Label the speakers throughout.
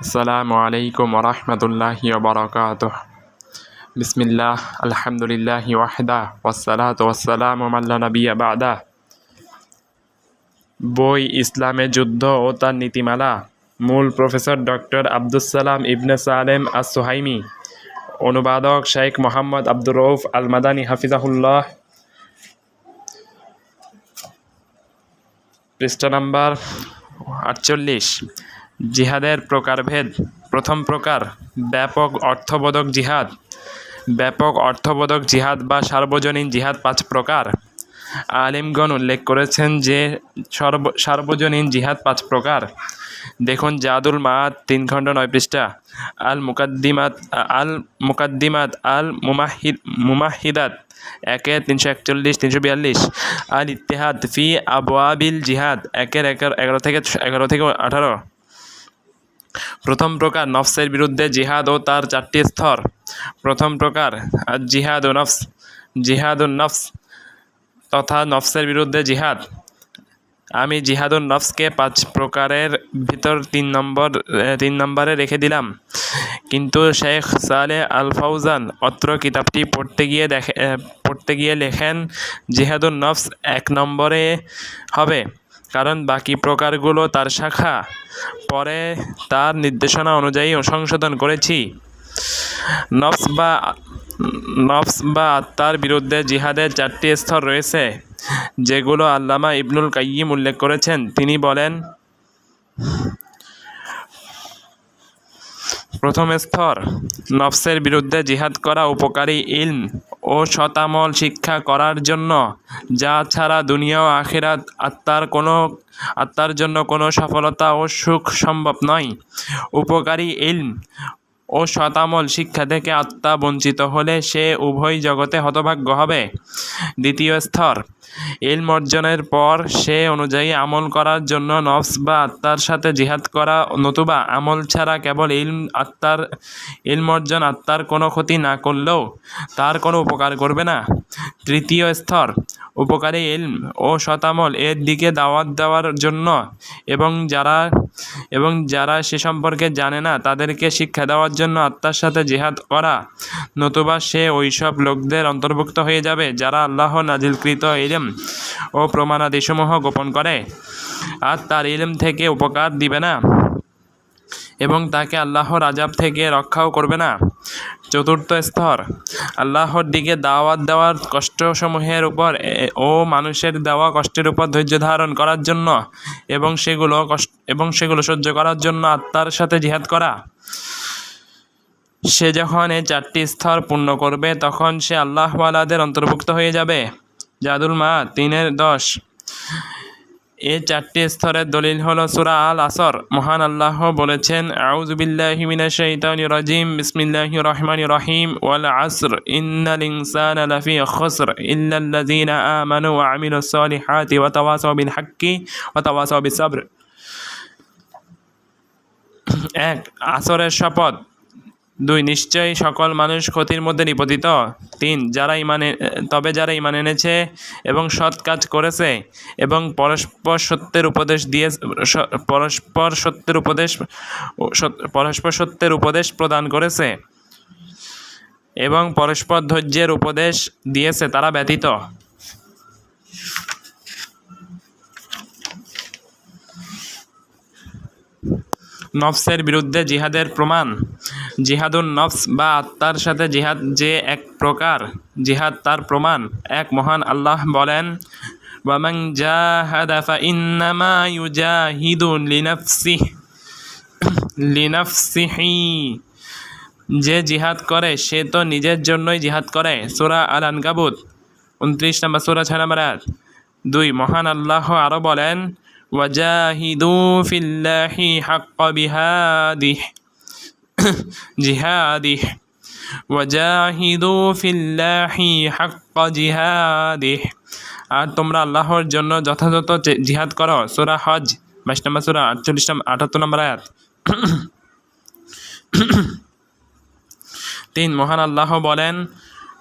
Speaker 1: আসসালামু আলাইকুম ওরহমতুল্লাহি ওবরাকাতুহ। বিসমিল্লাহ, আলহামদুলিল্লাহি ওয়াহদা, ওয়াসসালাতু ওয়াসসালামু আলা নাবিয়্যা বা'দা। বই ইসলামে যুদ্ধ ও তার নীতিমালা। মূল প্রফেসর ডক্টর আব্দুস সালাম ইবনে সালেম আস-সুহাইমি। অনুবাদক শেখ মোহাম্মদ আব্দুর রউফ আল মাদানী হাফিজাহুল্লাহ। পৃষ্ঠা নাম্বার 48। জিহাদের প্রকারভেদ। প্রথম প্রকার, ব্যাপক অর্থবোধক জিহাদ। ব্যাপক অর্থবোধক জিহাদ বা সার্বজনীন জিহাদ 5 প্রকার। আলিমগণ উল্লেখ করেছেন যে সার্বজনীন জিহাদ 5 প্রকার। দেখুন জাদুল মাআদ 3 খণ্ড 9 পৃষ্ঠা। আল মুকাদ্দিমাত আল মুমাহিদাত 341-342। আল ইত্তেহাদ ফি আবওয়াবিল জিহাদ 11 থেকে 18। প্রথম প্রকার, নফসের বিরুদ্ধে জিহাদ ও তার 4টি স্তর। প্রথম প্রকার, জিহাদুন নফস তথা নফসের বিরুদ্ধে জিহাদ। আমি জিহাদুন নফসকে 5 প্রকারের ভিতর 3 নম্বরে রেখে দিলাম, কিন্তু শেখ সালেহ আল ফাউজান অত্র কিতাবটি পড়তে গিয়ে লেখেন জিহাদুন নফস 1 নম্বরে হবে, কারণ বাকি প্রকারগুলো তার শাখা। পরে তার নির্দেশনা অনুযায়ী সংশোধন করেছি। নফস বা আত্মার বিরুদ্ধে জিহাদের 4টি স্তর রয়েছে, যেগুলো আল্লামা ইবনুল কাইয়িম উল্লেখ করেছেন। তিনি বলেন, প্রথম স্তর, নফসের বিরুদ্ধে জিহাদ করা উপকারী ইলম ও শতামল শিক্ষা করার জন্য, যা ছাড়া দুনিয়া ও আখিরাত আত্মার জন্য কোনো সফলতা ও সুখ সম্ভব নয়। উপকারী ইলম ও শতামল শিক্ষা থেকে আত্মা বঞ্চিত হলে সে উভয় জগতে হতভাগ্য হবে। দ্বিতীয় স্তর, ইলম অর্জনের পর সে অনুযায়ী আমল করার জন্য নফস বা আত্মার সাথে জিহাদ করা, নতুবা আমল ছাড়া কেবল ইলম অর্জন আত্মার কোনো ক্ষতি না করলেও তার কোনো উপকার করবে না। তৃতীয় স্তর, উপকারী ইলম ও শতামল এর দিকে দাওয়াত দেওয়ার জন্য এবং যারা সে সম্পর্কে জানে না তাদেরকে শিক্ষা দেওয়ার জন্য আত্মার সাথে জিহাদ করা, নতুবা সে ওইসব লোকদের অন্তর্ভুক্ত হয়ে যাবে যারা আল্লাহ নাজিলকৃত ইলম ও প্রমাণাদিসমূহ গোপন করে, আর তার ইলম থেকে উপকার দিবে না এবং তাকে আল্লাহর আযাব থেকে রক্ষাও করবে না। চতুর্থ স্তর, আল্লাহর দিকে দাওয়াত দেওয়ার কষ্টসমূহের উপর ও মানুষের দেওয়া কষ্টের উপর ধৈর্য ধারণ করার জন্য এবং সেগুলো সহ্য করার জন্য আত্মার সাথে জিহাদ করা। সে যখন এই 4টি স্তর পূর্ণ করবে তখন সে আল্লাহওয়ালাদের অন্তর্ভুক্ত হয়ে যাবে। জাদুল মাআদ 3-10। এই 4টি স্তরের দলিল হলো সূরা আল আসর। মহান আল্লাহ বলেছেন, আউযু বিল্লাহি মিনাশ শাইতানির রাজিম, বিসমিল্লাহির রহমানির রহিম, ওয়াল আসর ইন্নাল ইনসানা লাফি খুসর ইল্লাল্লাযীনা আমানু ওয়া আমিলুস সালিহাতি ওয়া তাওয়াসাউ বিল হাক্কি ওয়া তাওয়াসাউ বিস সাবর। 1. আসরের শপথ। 2. নিশ্চয়ই সকল মানুষ ক্ষতির মধ্যে নিপতিত। 3. যারা ঈমান এনেছে এবং সৎ কাজ করেছে এবং পরস্পর সত্যের উপদেশ প্রদান করেছে এবং পরস্পর ধৈর্যের উপদেশ দিয়েছে তারা ব্যতীত। নফসের বিরুদ্ধে জিহাদের প্রমাণ। জিহাদুন নফস বা আত্মার সাথে জিহাদ যে এক প্রকার জিহাদ তার প্রমাণ। 1. মহান আল্লাহ বলেন, ওয়ামান জাহাদা ফাইন্নামা ইউজাহিদু লিনাফসিহি। যে জিহাদ করে সে তো নিজের জন্যই জিহাদ করে। সূরা আল আনকাবুত 29 নম্বর সূরা 6 নম্বর আয়াত। 2. মহান আল্লাহ আরো বলেন, ওয়াজাহিদু ফিল্লাহি হাক্কা জিহাদিহি ওয়াজাহিদু ফিল্লাহি হাক্কা জিহাদিহি। আর তোমরা আল্লাহর জন্য যথাযথ জিহাদ করো। সূরা হজ 22 নম্বর সূরা 78 নম্বর আয়াত। 3. মহান আল্লাহ বলেন,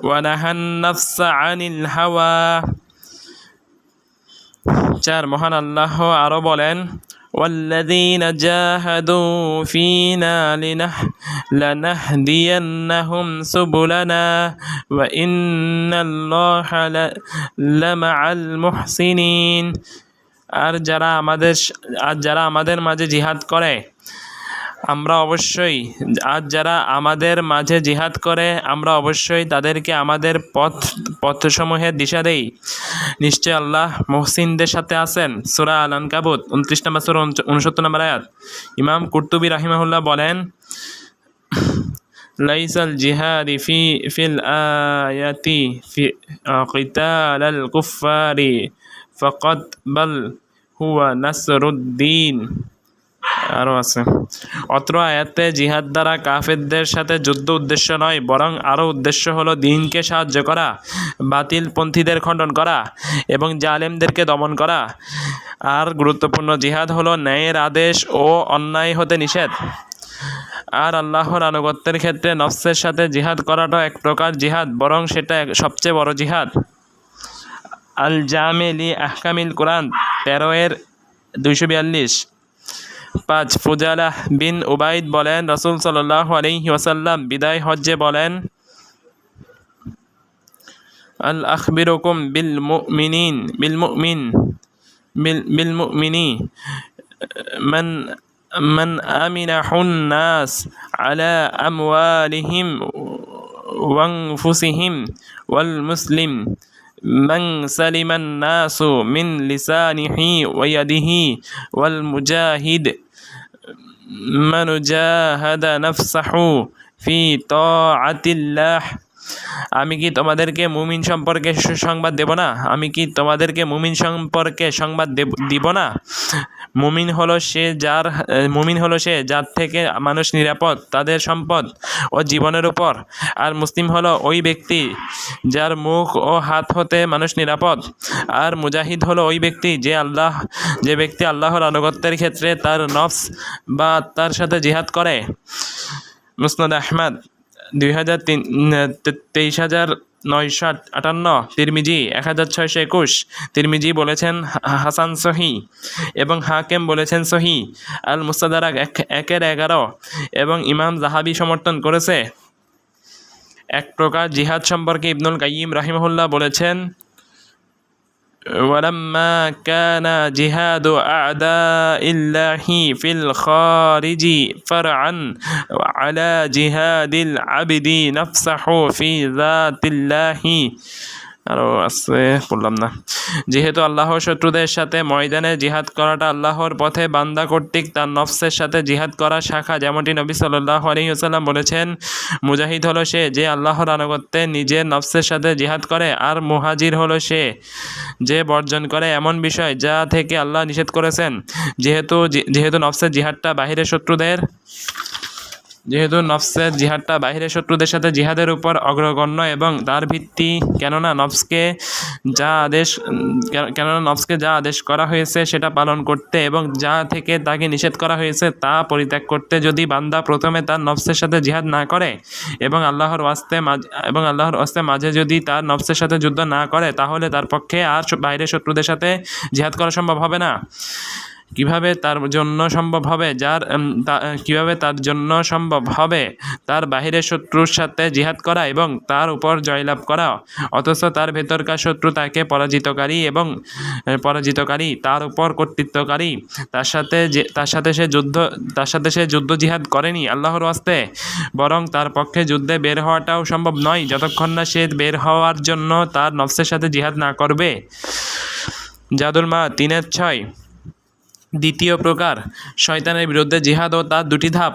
Speaker 1: ওয়ানাহান নাফসা আনিল হাওয়া। 4. মহান আল্লাহ আরো বলেন, والذين جاهدوا فينا لنهدينهم سبلنا وإن الله لمع المحسنين। আর যারা আমাদের মাঝে জিহাদ করে আমরা অবশ্যই তাদেরকে আমাদের পথসমূহের দিশা দেই। নিশ্চয় আল্লাহ মুহসিনদের সাথে আছেন। সূরা আল আনকাবুত 29 নম্বর সূরা 69 নম্বর আয়াত। ইমাম কুরতুবী রাহিমাহুল্লাহ বলেন, লাইসাল জিহাদি ফিল আয়াতি ফি কিতালাল কুফারি ফাকাত বাল হুয়া নাসরুদ্দিন। আরও আছে, অত্র আয়াতে জিহাদ দ্বারা কাফেরদের সাথে যুদ্ধ উদ্দেশ্য নয়, বরং আরও উদ্দেশ্য হলো দিনকে সাহায্য করা, বাতিলপন্থীদের খণ্ডন করা এবং জালেমদেরকে দমন করা। আর গুরুত্বপূর্ণ জিহাদ হলো ন্যায়ের আদেশ ও অন্যায় হতে নিষেধ। আর আল্লাহর আনুগত্যের ক্ষেত্রে নফসের সাথে জিহাদ করাটাও এক প্রকার জিহাদ, বরং সেটা সবচেয়ে বড় জিহাদ। আল জামেলি আহকামিল কোরআন 13-242। 5 ফুজালাহ বিন উবাইদ বলেন, রাসূল সাল্লাল্লাহু আলাইহি ওয়াসাল্লাম বিদায় হজ্জে বলেন, আল আখবিরুকুম বিল মুমিনি মান আমিনাহুন নাস আলা আমওয়ালিহিম ওয়া আনফুসিহিম ওয়াল মুসলিম মান সালিমান নাসু মিন লিসানিহি ওয়া ইয়াদিহি ওয়াল মুজাহিদ মান জাহাদা নাফসাহু ফি তাআতিল্লাহ। আমি কি তোমাদেরকে মুমিন সম্পর্কে সুসংবাদ দেব না? সংবাদ দিব না? মুমিন হলো সে যার থেকে মানুষ নিরাপদ তাদের সম্পদ ও জীবনের উপর। আর মুসলিম হলো ওই ব্যক্তি যার মুখ ও হাত হতে মানুষ নিরাপদ। আর মুজাহিদ হলো ওই ব্যক্তি যে ব্যক্তি আল্লাহর আনুগত্যের ক্ষেত্রে তার নফস বা আত্মার সাথে জিহাদ করে। মুসনাদ আহমদ 23,958, তিরমিজি 1,621। তিরমিজি বলেছেন হাসান সহি এবং হাকিম বলেছেন সহি। আল মুস্তাদরাক 1/11 এবং ইমাম জাহাবি সমর্থন করেছে। এক প্রকার জিহাদ সম্পর্কে ইবনুল কাইয়িম রাহিমাহুল্লাহ বলেছেন, ওয়ালাম্মা কানা জিহাদু আ'দাইল্লাহি ফিল খারিজি ফারআন আলা জিহাদিল আবদি নাফসাহু ফি যাতিল্লাহি। আরও আছে, বললাম না। যেহেতু আল্লাহর শত্রুদের সাথে ময়দানে জিহাদ করাটা আল্লাহর পথে বান্দা কর্তৃক তার নফসের সাথে জিহাদ করা শাখা, যেমনটি নবী সাল্লাল্লাহু আলাইহি ওয়াসাল্লাম বলেছেন, মুজাহিদ হলো সে যে আল্লাহর আনুগত্যে নিজের নফসের সাথে জিহাদ করে, আর মুহাজির হলো সে যে বর্জন করে এমন বিষয় যা থেকে আল্লাহ নিষেধ করেছেন। যেহেতু নফসের জিহাদটা বাহিরের শত্রুদের সাথে জিহাদের উপর অগ্রগণ্য এবং তার ভিত্তি, কেননা নফসকে যা আদেশ করা হয়েছে সেটা পালন করতে এবং যা থেকে তাকে নিষেধ করা হয়েছে তা পরিত্যাগ করতে যদি বান্দা প্রথমে তার নফসের সাথে জিহাদ না করে এবং আল্লাহর ওয়াস্তে মাঝে যদি তার নফসের সাথে যুদ্ধ না করে, তাহলে তার পক্ষে আর বাইরের শত্রুদের সাথে জিহাদ করা সম্ভব হবে না। কিভাবে তার জন্য সম্ভব হবে তার বাহিরের শত্রুর সাথে জিহাদ করা এবং তার উপর জয়লাভ করা, অথচ তার ভেতরকার শত্রু তাকে পরাজিতকারী, তার উপর কর্তৃত্বকারী, তার সাথে সে যুদ্ধ জিহাদ করেনি আল্লাহর ওয়াস্তে, বরং তার পক্ষে যুদ্ধে বের হওয়াটাও সম্ভব নয় যতক্ষণ না সে বের হওয়ার জন্য তার নফসের সাথে জিহাদ না করবে। জাদুল মা 3-6। দ্বিতীয় প্রকার শয়তানের বিরুদ্ধে জিহাদ ও তার দুটি ধাপ।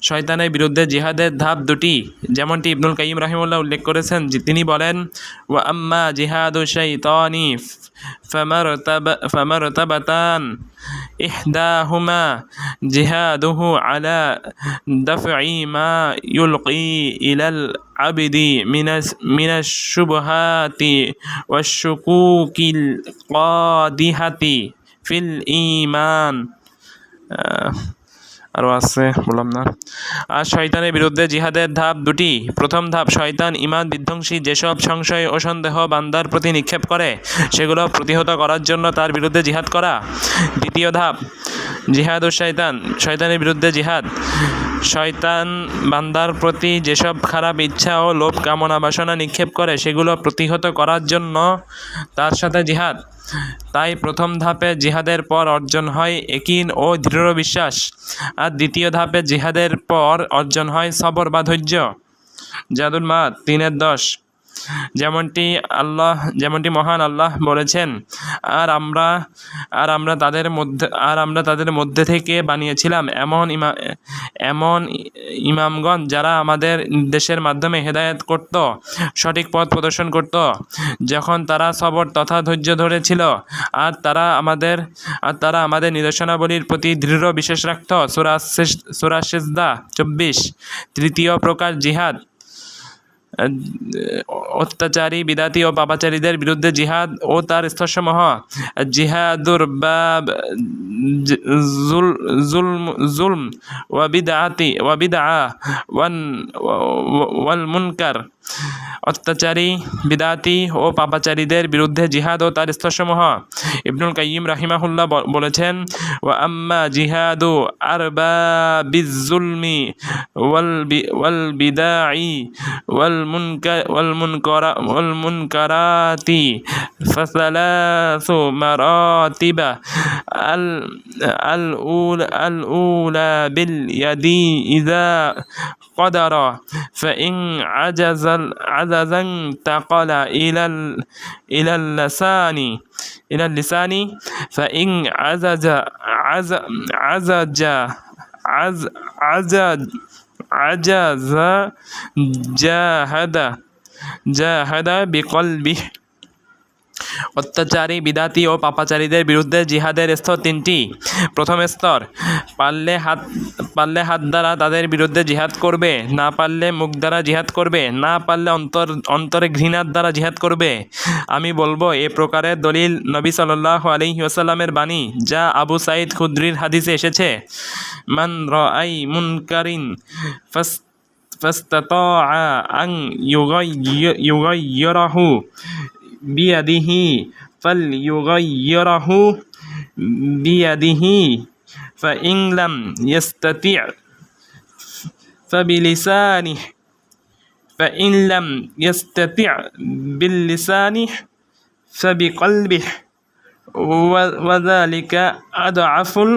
Speaker 1: শয়তানের বিরুদ্ধে জিহাদের ধাপ দুটি, যেমনটি ইবনুল কাইয়িম রাহিমাহুল্লাহ উল্লেখ করেছেন। তিনি বলেন, ওয়া আম্মা জিহাদু শাইতানি ফামারতাবাতান ইহদাহুমা জিহাদুহু আলা দাফঈ মা ইউলকি ইলাল আবদি মিনাশ শুবহাতি ওয়াশ শুকুকিল কাদিহাতি ফিল ঈমান। আরও আছে, বললাম না। আর শয়তানের বিরুদ্ধে জিহাদের ধাপ দুটি। প্রথম ধাপ, শয়তান ঈমান বিধ্বংসী যেসব সংশয় ও সন্দেহ বান্দার প্রতি নিক্ষেপ করে সেগুলো প্রতিহত করার জন্য তার বিরুদ্ধে জিহাদ করা। দ্বিতীয় ধাপ, জিহাদ ও শয়তান, শয়তানের বিরুদ্ধে জিহাদ। শয়তান বান্দার প্রতি যেসব খারাপ ইচ্ছা ও লোভ কামনা বাসনা নিক্ষেপ করে সেগুলো প্রতিহত করার জন্য তার সাথে জিহাদ। তাই প্রথম ধাপে জিহাদের পর অর্জন হয় ইয়াকিন ও দৃঢ় বিশ্বাস, আর দ্বিতীয় ধাপে জিহাদের পর অর্জন হয় সবর বা ধৈর্য। জাদুল মাদ 3:10, যেমনটি মহান আল্লাহ বলেছেন, আর আমরা তাদের মধ্যে থেকে বানিয়েছিলাম এমন ইমামগণ যারা আমাদের নির্দেশের মাধ্যমে হেদায়েত করত, সঠিক পথ প্রদর্শন করত, যখন তারা সবর তথা ধৈর্য ধরেছিল, আর তারা আমাদের নির্দেশনাবলীর প্রতি দৃঢ় বিশ্বাস রাখত। সূরা সিজদা 24। তৃতীয় প্রকার জিহাদ, অত্যাচারী, বিদাতি ও পাপাচারীদের বিরুদ্ধে জিহাদ ও তার স্তরসমূহ। জিহাদুর বাব জুলম ওয়া বিদআ ওয়াল মুনকার। অত্যাচারী, বিদাতি ও পাপাচারীদের বিরুদ্ধে জিহাদ ও তার স্তরসমূহ। ইবনুল কাইয়িম রাহিমাহুল্লাহ বলেছেন, ওয়া আম্মা জিহাদু আরবাবিজ জুলমি ওয়াল বিদাই والمنكرات فثلاث مراتب. الأولى باليد إذا قدر، فإن عجز انتقل إلى اللسان، فإن عجز জাহাদ বিকলবিহ। অত্যাচারী, বিদাতি ও পাপাচারীদের বিরুদ্ধে জিহাদের স্তর তিনটি। প্রথম স্তর, পারলে হাত দ্বারা তাদের বিরুদ্ধে জিহাদ করবে, না পারলে মুখ দ্বারা জিহাদ করবে, না পারলে অন্তরে ঘৃণার দ্বারা জিহাদ করবে। আমি বলবো এ প্রকারের দলিল নবী সাল্লাল্লাহু আলাইহি ওয়াসাল্লামের বাণী, যা আবু সাঈদ খুদরির হাদিসে এসেছে, মান রাআই মুনকারিন ফাস্তাতাআ আন ইউগাইয়িরাহু বিয়াদিহি ফালইউগাইয়িরহু বিয়াদিহি, ফাইন লাম ইস্তাতি' ফাবিলিসানিহি, ফাইন লাম ইস্তাতি' বিল্লিসানিহি ফাবিকলবিহি, ওয়া যালিকা আদআফুল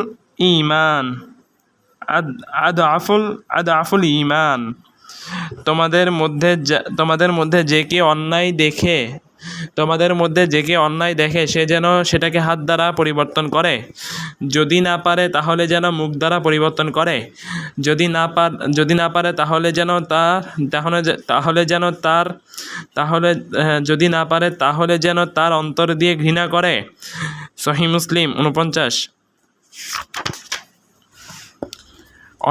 Speaker 1: ঈমান। তোমাদের মধ্যে যে কে অন্যায় দেখে সে যেন সেটাকে হাত দ্বারা পরিবর্তন করে, যদি না পারে তাহলে যেন মুখ দ্বারা পরিবর্তন করে, যদি না পারে তাহলে যেন তার অন্তর দিয়ে ঘৃণা করে। সহিহ মুসলিম 49।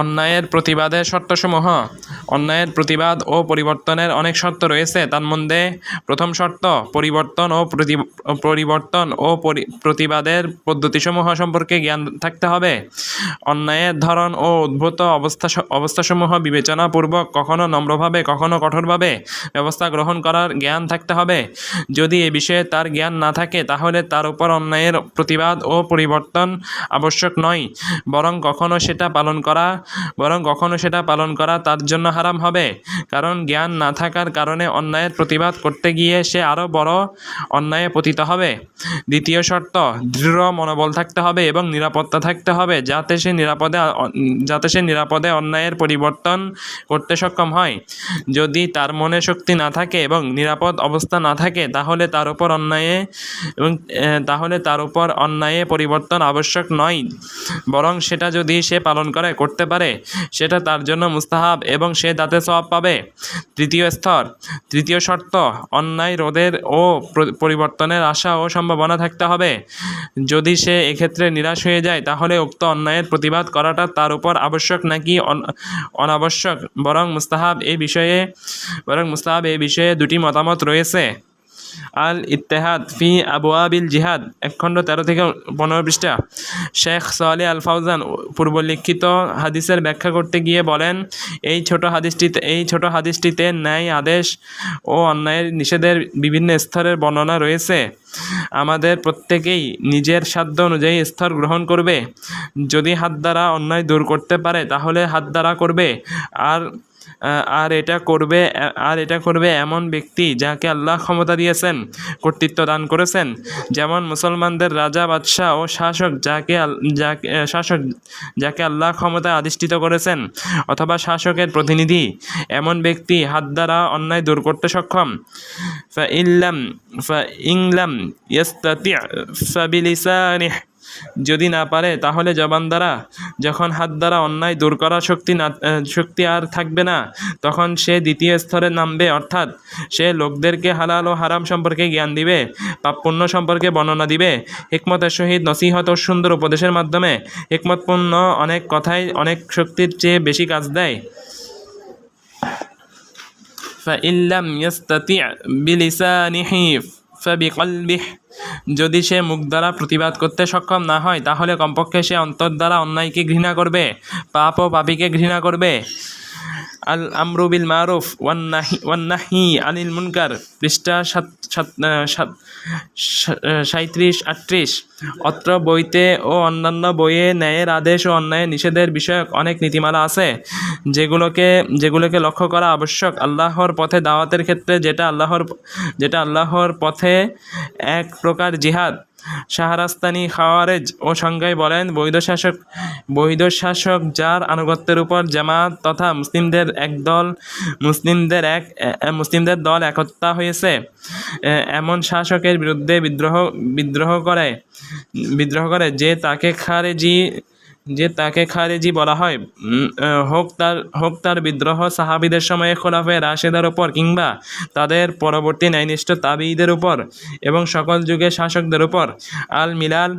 Speaker 1: অন্যায়ের প্রতিবাদের শর্তসমূহ। অন্যায়ের প্রতিবাদ ও পরিবর্তনের অনেক শর্ত রয়েছে। তার মধ্যে প্রথম শর্ত, পরিবর্তন ও প্রতিবাদের পদ্ধতিসমূহ সম্পর্কে জ্ঞান থাকতে হবে। অন্যায়ের ধরন ও উদ্ভূত অবস্থাসমূহ বিবেচনাপূর্বক কখনো নম্রভাবে কখনো কঠোরভাবে ব্যবস্থা গ্রহণ করার জ্ঞান থাকতে হবে। যদি এ বিষয়ে তার জ্ঞান না থাকে তাহলে তার উপর অন্যায়ের প্রতিবাদ ও পরিবর্তন আবশ্যক নয়, বরং কখনো সেটা পালন করা তার জন্য হারাম হবে, কারণ জ্ঞান না থাকার কারণে অন্যায়ের প্রতিবাদ করতে গিয়ে সে আরও বড় অন্যায়ে পতিত হবে। দ্বিতীয় শর্ত, দৃঢ় মনোবল থাকতে হবে এবং নিরাপত্তা থাকতে হবে, যাতে সে নিরাপদে অন্যায়ের পরিবর্তন করতে সক্ষম হয়। যদি তার মনে শক্তি না থাকে এবং নিরাপদ অবস্থা না থাকে তাহলে তার উপর অন্যায়ে পরিবর্তন আবশ্যক নয়, বরং সেটা যদি সে পালন করতে পারে সেটা তার জন্য মুস্তাহাব এবং সে তাতে সওয়াব পাবে। তৃতীয় শর্ত, অন্যায় রোধের ও পরিবর্তনের আশা ও সম্ভাবনা থাকতে হবে। যদি সে এক্ষেত্রে নিরাশ হয়ে যায় তাহলে উক্ত অন্যায়ের প্রতিবাদ করাটা তার উপর আবশ্যক নাকি অনাবশ্যক, বরং মুস্তাহাব। এই বিষয়ে দুটি মতামত রয়েছে। আল ইত্তেহাদ ফি আবওয়াবিল জিহাদ 1 খণ্ড 13 থেকে 15 পৃষ্ঠা। শেখ সালেহ আল ফাউজান পূর্বলিখিত হাদিসের ব্যাখ্যা করতে গিয়ে বলেন, এই ছোট হাদিসটিতে ন্যায় আদেশ ও অন্যায়ের নিষেধের বিভিন্ন স্তরের বর্ণনা রয়েছে। আমাদের প্রত্যেকেই নিজের সাধ্য অনুযায়ী স্তর গ্রহণ করবে। যদি হাত দ্বারা অন্যায় দূর করতে পারে তাহলে হাত দ্বারা করবে। আর এটা করবে এমন ব্যক্তি যাকে আল্লাহ ক্ষমতা দিয়েছেন, কর্তৃত্ব দান করেছেন, যেমন মুসলমানদের রাজা, বাদশাহ ও শাসক যাকে আল্লাহ ক্ষমতায় অধিষ্ঠিত করেছেন, অথবা শাসকের প্রতিনিধি এমন ব্যক্তি হাত দ্বারা অন্যায় দূর করতে সক্ষম। ফাইনলাম ইয়াস্তাতি' ফাবিলিসানিহি, যদি না পারে তাহলে জবান দ্বারা। যখন হাত দ্বারা অন্যায় দূর করার শক্তি আর থাকবে না, তখন সে দ্বিতীয় স্তরে নামবে, অর্থাৎ সে লোকদেরকে হালাল ও হারাম সম্পর্কে জ্ঞান দিবে, পাপ পুণ্য সম্পর্কে বর্ণনা দিবে, হিকমতের সহিত নসিহত ও সুন্দর উপদেশের মাধ্যমে। হিকমতপূর্ণ অনেক কথাই অনেক শক্তির চেয়ে বেশি কাজ দেয়। ফাইল্লাম ইয়াস্তাতি' বিলিসানিহি ফাবিকলবিহি, যদি সে মুখ দ্বারা প্রতিবাদ করতে সক্ষম না হয় তাহলে কমপক্ষে সে অন্তর দ্বারা অন্যায়কে ঘৃণা করবে, পাপ ও পাপীকে ঘৃণা করবে। আল আমরু বিল মারুফ ওয়ান নাহি আনিল মুনকার, পৃষ্ঠা 37-38। অত্র বইতে ও অন্যান্য বইয়ে ন্যায়ের আদেশ ও অন্যায়ের নিষেধের বিষয়ক অনেক নীতিমালা আছে, যেগুলোকে লক্ষ্য করা আবশ্যক। আল্লাহর পথে দাওয়াতের ক্ষেত্রে যেটা আল্লাহর পথে এক প্রকার জিহাদ। শাহরাস্তানি খাওয়ারেজ ও সংজ্ঞায় বলেন, বৈধ শাসক যার আনুগত্যের উপর জামাত তথা মুসলিমদের দল একতা হয়েছে, এমন শাসকের বিরুদ্ধে বিদ্রোহ করে যে তাকে খারেজি বলা হয়, হোক তার বিদ্রোহ সাহাবীদের সময়ে খোলাফায়ে রাশেদার উপর কিংবা তাদের পরবর্তী ন্যায়নিষ্ঠ তাবিঈদের উপর এবং সকল যুগের শাসকদের উপর। আল মিলাল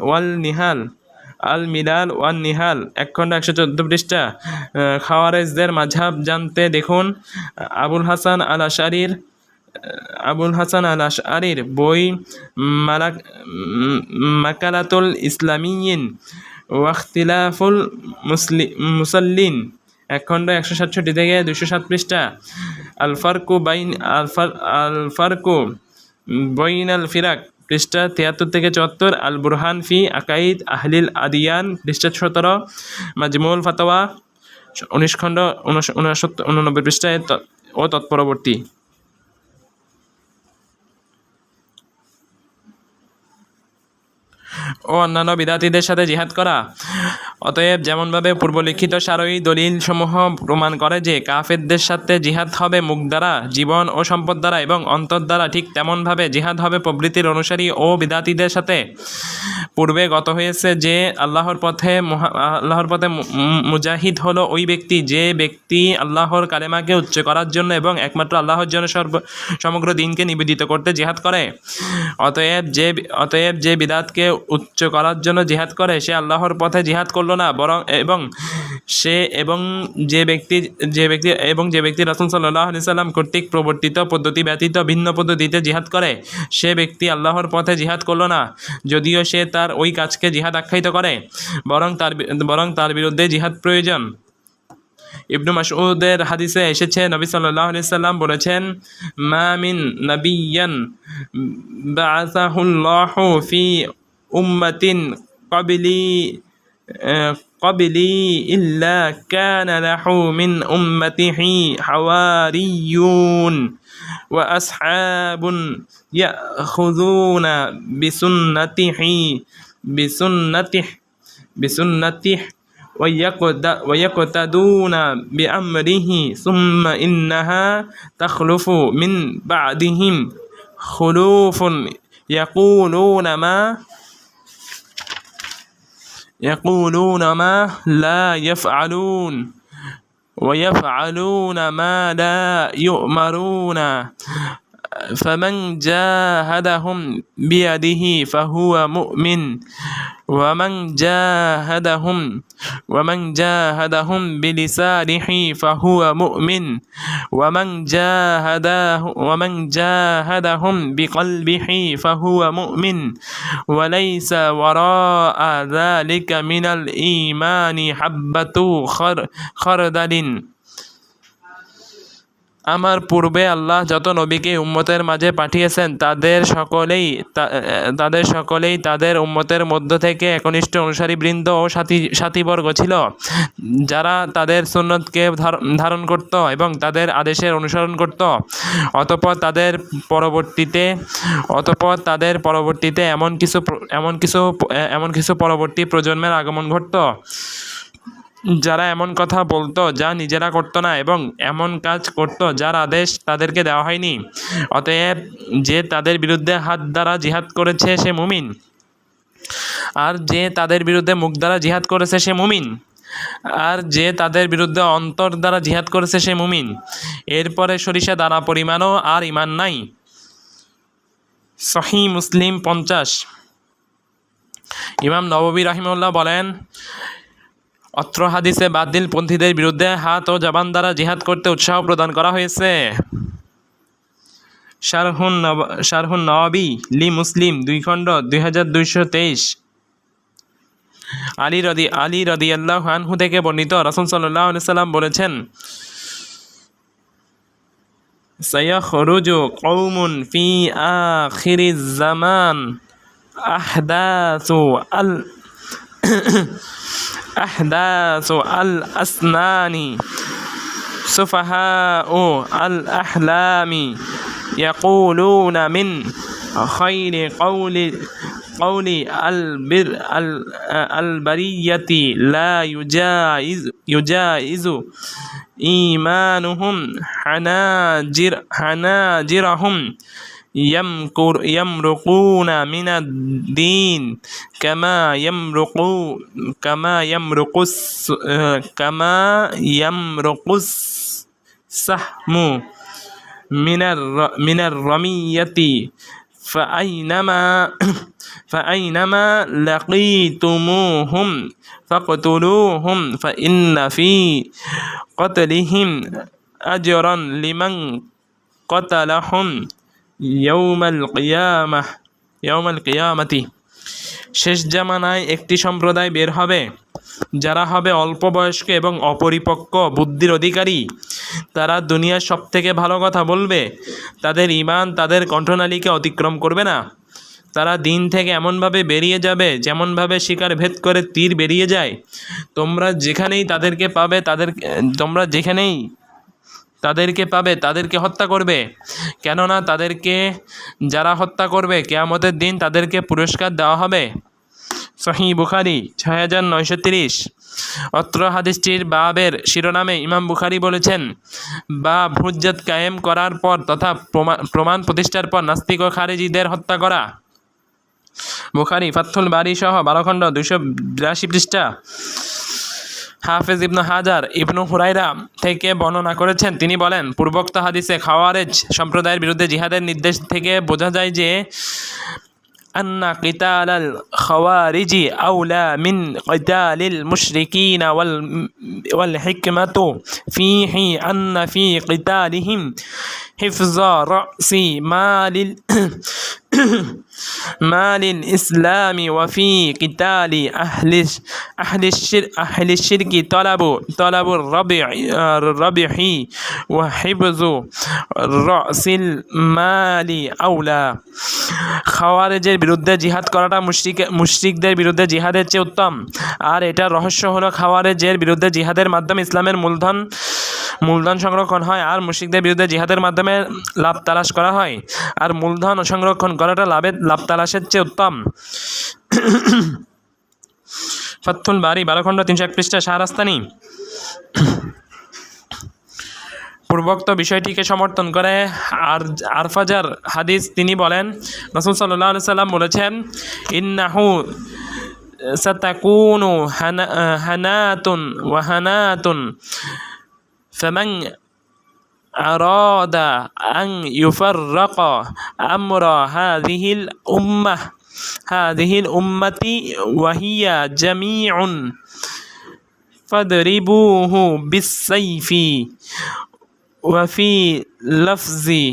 Speaker 1: ওয়ান নিহাল 1 খণ্ড 114 পৃষ্ঠা। খাওয়ারেজদের মাযহাব জানতে দেখুন আবুল হাসান আল আশআরির বই মাকালাতুল ইসলামিয়িন ওয়া ইখতিলাফুল মুসাল্লিন 1 খণ্ড 167 থেকে 207 পৃষ্ঠা। আল ফারকু বাইনাল ফিরাক, পৃষ্ঠা 73 থেকে 74। আল বুরহান ফি আকাইদ আহলিল আদিয়ান, পৃষ্ঠা 17। মাজমুল ফাতাওয়া 19 খণ্ড 89 পৃষ্ঠায় ও তৎপরবর্তী। ও অন্যান্য বিদাতীদের সাথে জিহাদ করা। অতএব যেমনভাবে পূর্বলিখিত সারয়ী দলিল সমূহ প্রমাণ করে যে কাফেরদের সাথে জিহাদ হবে মুখ দ্বারা, জীবন ও সম্পদ দ্বারা এবং অন্তর দ্বারা, ঠিক তেমনভাবে জিহাদ হবে প্রবৃত্তির অনুসারী ও বিদাতীদের সাথে। পূর্বে গত হয়েছে যে আল্লাহর পথে মুজাহিদ হলো ওই ব্যক্তি যে ব্যক্তি আল্লাহর কালেমাকে উচ্চ করার জন্য এবং একমাত্র আল্লাহর জন্য সমগ্র দিনকে নিবেদিত করতে জিহাদ করে। অতএব যে বিদাতকে উচ্চ করার জন্য জিহাদ করে সে আল্লাহর পথে জিহাদ করলো না, বরং যে ব্যক্তি রাসূল সাল্লাল্লাহু আলাইহি সাল্লাম কর্তৃক প্রবর্তিত পদ্ধতি ব্যতীত ভিন্ন পদ্ধতিতে জিহাদ করে সে ব্যক্তি আল্লাহর পথে জিহাদ করলো না, যদিও সে তার ওই কাজকে জিহাদ আখ্যায়িত করে, বরং তার বিরুদ্ধে জিহাদ প্রয়োজন। ইবনু মাসউদের হাদিসে এসেছে, নবী সাল্লাল্লাহু আলাইহি সাল্লাম বলেছেন, মা মিন নাবিয়্যান বাআসাহুল্লাহু ফি উম্মাতিন قبلي إلا كان له من أمته حواريون وأصحاب يأخذون بسنته ويقتدون بأمره ثم إنها تخلف من بعدهم خلوف يقولون ما لا يفعلون ويفعلون ما لا يؤمرون فمن جاهدهم بيده فهو مؤمن ومن جاهدهم بلسانه فهو مؤمن ومن جاهدهم بقلبه فهو مؤمن وليس وراء ذلك من الإيمان حبة خردل আমার পূর্বে আল্লাহ যত নবীকে উম্মতের মাঝে পাঠিয়েছেন তাদের সকলেই তাদের উম্মতের মধ্য থেকে একনিষ্ঠ অনুসারীবৃন্দ ও সাথীবর্গ ছিল, যারা তাদের সুন্নতকে ধারণ করত এবং তাদের আদেশের অনুসরণ করত। অতঃপর তাদের পরবর্তীতে এমন কিছু পরবর্তী প্রজন্মের আগমন ঘটত যারা এমন কথা বলতো যা নিজেরা করতো না এবং এমন কাজ করতো যার আদেশ তাদেরকে দেওয়া হয়নি। অতএব যে তাদের বিরুদ্ধে হাত দ্বারা জিহাদ করেছে সে মুমিন, আর যে তাদের বিরুদ্ধে মুখ দ্বারা জিহাদ করেছে সে মুমিন, আর যে তাদের বিরুদ্ধে অন্তর দ্বারা জিহাদ করেছে সে মুমিন। এরপরে সরিষা দানা পরিমাণও আর ঈমান নাই। সহিহ মুসলিম 50। ইমাম নববী রাহিমাহুল্লাহ বলেন, অত্র হাদিসে বাতিল পন্থীদের বিরুদ্ধে হাত ও জবান দ্বারা জিহাদ করতে উৎসাহ প্রদান করা হয়েছে। শারহুন নওয়াবী লি মুসলিম 2 খণ্ড 2223। আলী রাদিয়াল্লাহু আনহু থেকে বর্ণিত, রাসূল সাল্লাল্লাহু আলাইহি সাল্লাম বলেছেন, সায়াখরুজু কওমুন ফি আখিরিজ জামান أحداث الأسنان سفهاء الأحلام يقولون من خير قول البرية لا يجايز إيمانهم حناجرهم يمرقون من الدين كما يمرق السهم من الرمية فأينما لقيتموهم فاقتلوهم فإن في قتلهم أجرا لمن قتلهم ইয়াউমাল কিয়ামাতি। শেষ জামানায় একটি সম্প্রদায় বের হবে যারা হবে অল্প বয়স্ক এবং অপরিপক্ক বুদ্ধির অধিকারী। তারা দুনিয়ার সবথেকে ভালো কথা বলবে, তাদের ঈমান তাদের কণ্ঠনালীকে অতিক্রম করবে না। তারা দিন থেকে এমনভাবে বেরিয়ে যাবে যেমনভাবে শিকার ভেদ করে তীর বেরিয়ে যায়। তোমরা যেখানেই তাদেরকে পাবে তাদেরকে হত্যা করবে, কেননা তাদেরকে যারা হত্যা করবে কিয়ামতের দিন তাদেরকে পুরস্কার দেওয়া হবে। সহিহ বুখারী 6930। অত্র হাদিসটির বাবের শিরোনামে ইমাম বুখারী বলেছেন, বাব হুজ্জত কায়েম করার পর তথা প্রমাণ প্রতিষ্ঠার পর নাস্তিক ও খারিজিদের হত্যা করা। বুখারী ফাথুল বারী সহ 12 খণ্ড 282 পৃষ্ঠা। হাফেজ ইবনু হাজার ইবনু হুরায়রা থেকে বর্ণনা করেছেন, তিনি বলেন, পূর্বোক্ত হাদিসে খাওয়ারেজ সম্প্রদায়ের বিরুদ্ধে জিহাদের নির্দেশ থেকে বোঝা যায় যে আন্না কিতালাল খাওয়ারিজি আউলা মিন কিতালিল মুশরিকিন ওয়াল হিকমাতু ফীহি আন্না ফী কিতালিহিম হিফযা রাসি মালিল ইসলামি ওয়া ফী কিতালি আহলি শিরকি তলাবুর রাবিহি ওয়া হিফযু রাসিল মালি আউলা। খাওয়ারেজের বিরুদ্ধে জিহাদ করাটা মুশরিকদের বিরুদ্ধে জিহাদের চেয়ে উত্তম। আর এটার রহস্য হলো খাওয়ারেজের বিরুদ্ধে জিহাদের মাধ্যমে ইসলামের মূলধন সংরক্ষণ হয়, আর মুশরিকদের বিরুদ্ধে জিহাদের মাধ্যমে লাভ তালাশ করা হয়। আর মূলধন সংরক্ষণ করাটা লাভ তালাশের চেয়ে উত্তম। ফাথুল বারী 12 খণ্ড 301 পৃষ্ঠা। শাহরাস্তানি পূর্বোক্ত বিষয়টিকে সমর্থন করে আরফাজার হাদিস তিনি বলেন, রাসূল সাল্লাল্লাহু আলাইহি সাল্লাম বলেছেন, ইন্নাহু সাতাকুনু হানাতুন ওয়া হানাতুন ফামান আরাদা আন ইউফাররাকা আমরা হাযিহিল উম্মাহ হাযিহিল উম্মতি ওয়া হিয়া জামিউন ফাদরিবুহু বিস-সাইফি ওয়া ফি লাফজি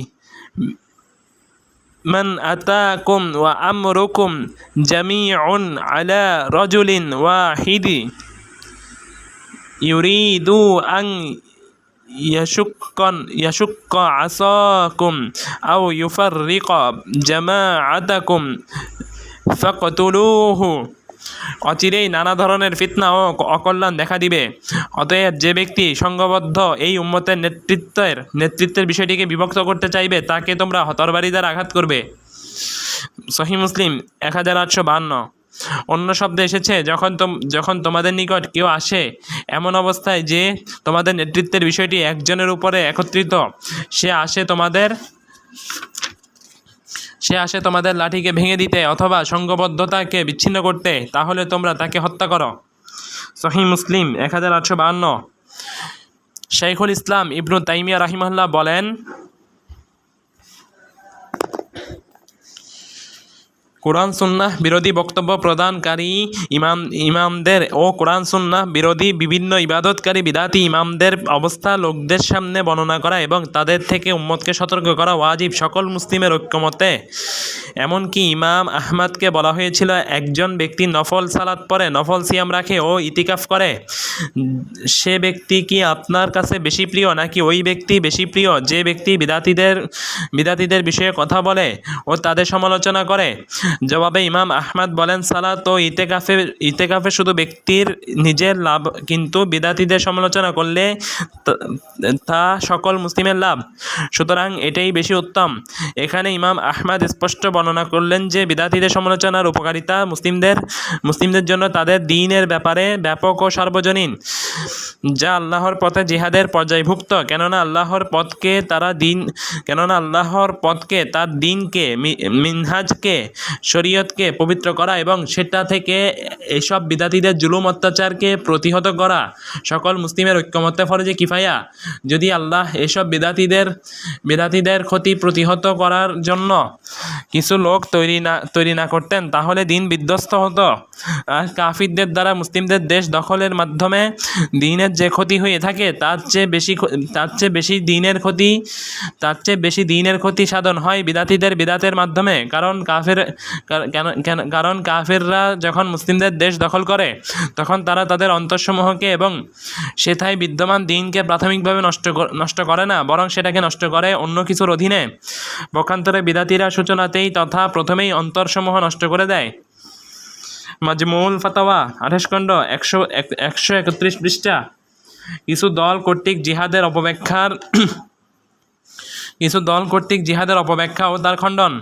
Speaker 1: মান আতাকুম ওয়া আমরুকুম জামিউন আলা রাজুলিন ওয়াহিদি ইউরিদু আন ইয়াশুক্কা আসাকুম আও ইউফাররিকা জামাআতাকুম ফাকতুলুহু। অচিরেই নানা ধরনের ফিতনা ও অকল্যাণ দেখা দিবে। অতএব যে ব্যক্তি সংঘবদ্ধ এই উম্মতের নেতৃত্বের বিষয়টিকে বিভক্ত করতে চাইবে তাকে তোমরা তরবারি দ্বারা আঘাত করবে। সহিহ মুসলিম 1852। অন্য শব্দে এসেছে, যখন তোমাদের নিকট কেউ আসে এমন অবস্থায় যে তোমাদের নেতৃত্বের বিষয়টি একজনের উপরে একত্রিত, সে আসে তোমাদের লাঠিকে ভেঙে দিতে অথবা সংঘবদ্ধতাকে বিচ্ছিন্ন করতে, তাহলে তোমরা তাকে হত্যা করো। সহিহ মুসলিম 1852। শাইখুল ইসলাম ইবনু তাইমিয়া রাহিমাহুল্লাহ বলেন, কোরআন সুন্নাহ বিরোধী বক্তব্য প্রদানকারী ইমামদের ও কোরআন সুন্নাহ বিরোধী বিভিন্ন ইবাদতকারী বিদাতি ইমামদের অবস্থা লোকদের সামনে বর্ণনা করা এবং তাদের থেকে উম্মতকে সতর্ক করা ওয়াজিব সকল মুসলিমের ঐক্যমতে। এমনকি ইমাম আহমদকে বলা হয়েছিল, একজন ব্যক্তি নফল সালাত পড়ে, নফল সিয়াম রাখে ও ইতিকাফ করে, সে ব্যক্তি কি আপনার কাছে বেশি প্রিয় নাকি ওই ব্যক্তি বেশি প্রিয় যে ব্যক্তি বিদাতিদের বিষয়ে কথা বলে ও তাদের সমালোচনা করে? জবাবে ইমাম আহমদ বলেন, সালাত ও ইতেকাফে শুধু ব্যক্তির নিজের লাভ, কিন্তু বিদাতিদের সমালোচনা করলে তা সকল মুসলিমের লাভ, সুতরাং এটাই বেশি উত্তম। এখানে ইমাম আহমদ স্পষ্ট বর্ণনা করলেন যে বিদাতিদের সমালোচনার উপকারিতা মুসলিমদের জন্য তাদের দ্বীনের ব্যাপারে ব্যাপক ও সার্বজনীন, যা আল্লাহর পথে জিহাদের পর্যায়ভুক্ত। কেননা আল্লাহর পথকে তার দ্বীনকে, মিনহাজকে, শরীয়তকে পবিত্র করা এবং সেটা থেকে এসব বিদাতিদের জুলুম অত্যাচারকে প্রতিহত করা সকল মুসলিমের ঐক্যমত্যে ফরজে কিফায়া। যদি আল্লাহ এসব বিদাতিদের ক্ষতি প্রতিহত করার জন্য কিছু লোক তৈরি না করতেন, তাহলে দিন বিধ্বস্ত হতো। আর কাফিরদের দ্বারা মুসলিমদের দেশ দখলের মাধ্যমে দ্বীনের যে ক্ষতি হয়ে থাকে তার চেয়ে বেশি দ্বীনের ক্ষতি সাধন হয় বিদাতের মাধ্যমে। কারণ কাফেররা যখন মুসলিমদের দেশ দখল করে তখন তারা তাদের অন্তরসমূহকে এবং সেথায় বিদ্যমান দ্বীনকে প্রাথমিকভাবে নষ্ট করে না, বরং সেটাকে নষ্ট করে অন্য কিছুর অধীনে। পক্ষান্তরে বিদাতিরা সূচনাতেই তথা প্রথমেই অন্তরসমূহ নষ্ট করে দেয়। মাজমুউল ফাতাওয়া 28 খণ্ড 131 পৃষ্ঠা। কিছু দল কর্তৃক জিহাদের অপব্যাখ্যা ও তার খণ্ডন।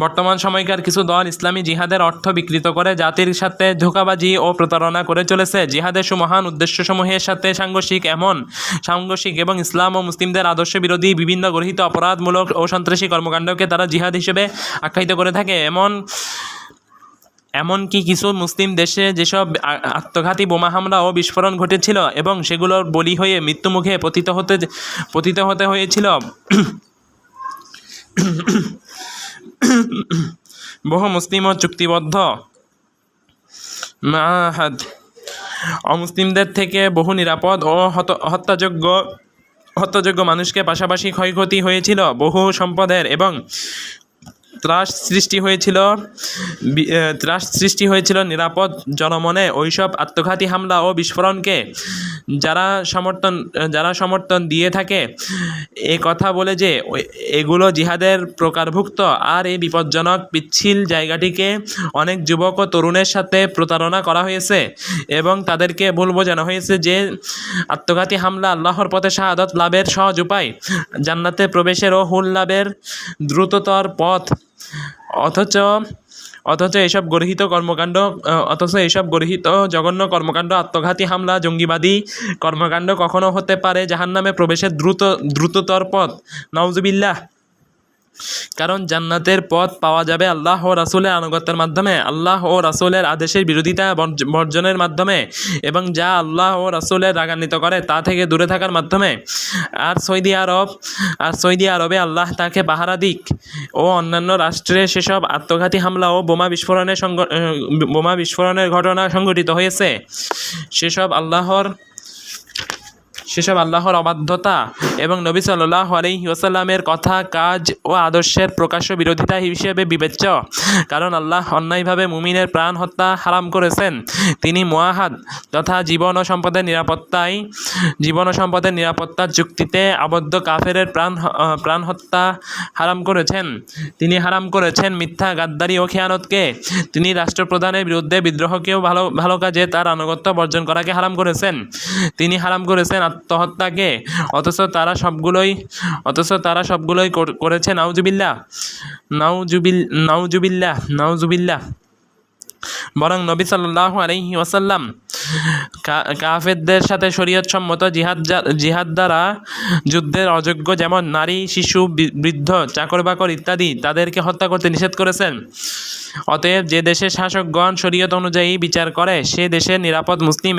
Speaker 1: বর্তমান সময়কার কিছু দল ইসলামী জিহাদের অর্থ বিকৃত করে জাতির সাথে ধোঁকাবাজি ও প্রতারণা করে চলেছে। জিহাদের সুমহান উদ্দেশ্যসমূহের সাথে সাংঘর্ষিক এবং ইসলাম ও মুসলিমদের আদর্শ বিরোধী বিভিন্ন গর্হিত অপরাধমূলক ও সন্ত্রাসী কর্মকাণ্ডকে তারা জিহাদ হিসেবে আখ্যায়িত করে থাকে। এমনকি কিছু মুসলিম দেশে যেসব আত্মঘাতী বোমা হামলা ও বিস্ফোরণ ঘটেছিল এবং সেগুলোর বলি হয়ে মৃত্যুমুখে পতিত হতে হয়েছিল, বহু মুসলিম ও চুক্তিবদ্ধ মাআহাদ অমুসলিমদের থেকে বহু নিরাপদ ও হত্যাযোগ্য মানুষকে পাশাপাশি ক্ষয়ক্ষতি হয়েছিল, বহু সম্পদের এবং ত্রাস সৃষ্টি হয়েছিল নিরাপদ জনমনে। ওইসব আত্মঘাতী হামলা ও বিস্ফোরণকে যারা সমর্থন দিয়ে থাকে এ কথা বলে যে এগুলো জিহাদের প্রকারভুক্ত, আর এই বিপজ্জনক পিচ্ছিল জায়গাটিকে অনেক যুবক ও তরুণের সাথে প্রতারণা করা হয়েছে এবং তাদেরকে ভুল বোঝানো হয়েছে যে আত্মঘাতী হামলা আল্লাহর পথে শাহাদত লাভের সহজ উপায়, জান্নাতে প্রবেশের ও হুল লাভের দ্রুততর পথ। অথচ এইসব গর্হিত জঘন্য কর্মকাণ্ড, আত্মঘাতী হামলা, জঙ্গিবাদী কর্মকাণ্ড কখনো হতে পারে জাহান্নামে প্রবেশের দ্রুততর পথ। নাউজুবিল্লাহ। কারণ জান্নাতের পথ পাওয়া যাবে আল্লাহ ও রাসূলের আনুগত্যের মাধ্যমে, আল্লাহ ও রাসূলের আদেশের বিরোধিতা বর্জনের মাধ্যমে, এবং যা আল্লাহ ও রাসূলের রাগান্বিত করে তা থেকে দূরে থাকার মাধ্যমে। আর সৌদি আরবে আল্লাহ তাকে পাহারা দিক ও অন্যান্য রাষ্ট্রে সেসব আত্মঘাতী হামলা ও বোমা বিস্ফোরণের ঘটনা সংঘটিত হয়েছে, সেসব আল্লাহর অবাধ্যতা এবং নবী সাল্লাল্লাহু আলাইহি ওয়াসাল্লামের কথা, কাজ ও আদর্শের প্রকাশ্য বিরোধিতা হিসেবে বিবেচ্য। কারণ আল্লাহ অন্যায়ভাবে মুমিনের প্রাণ হত্যা হারাম করেছেন। তিনি মুআহাদ তথা জীবন ও সম্পদের নিরাপত্তার চুক্তিতে আবদ্ধ কাফেরের প্রাণ হত্যা হারাম করেছেন। তিনি হারাম করেছেন মিথ্যা, গাদ্দারি ও খেয়ানতকে। তিনি রাষ্ট্রপ্রধানের বিরুদ্ধে বিদ্রোহকেও ভালো কাজে তার আনুগত্য বর্জন করাকে হারাম করেছেন। তিনি হারাম করেছেন আত্মহত্যাকে, অথচ তারা সবগুলোই করেছে। নাউজুবিল্লাহ। বরং নবী সাল্লাল্লাহু আলাইহি ওয়াসাল্লাম কাফেরদের সাথে শরীয়তসম্মত জিহাদ দ্বারা যুদ্ধের অযোগ্য, যেমন নারী, শিশু, বৃদ্ধ, চাকর-বাকর ইত্যাদি, তাদেরকে হত্যা করতে নিষেধ করেছেন। অতএব যে দেশের শাসকগণ শরীয়ত অনুযায়ী বিচার করে, সে দেশের নিরাপদ মুসলিম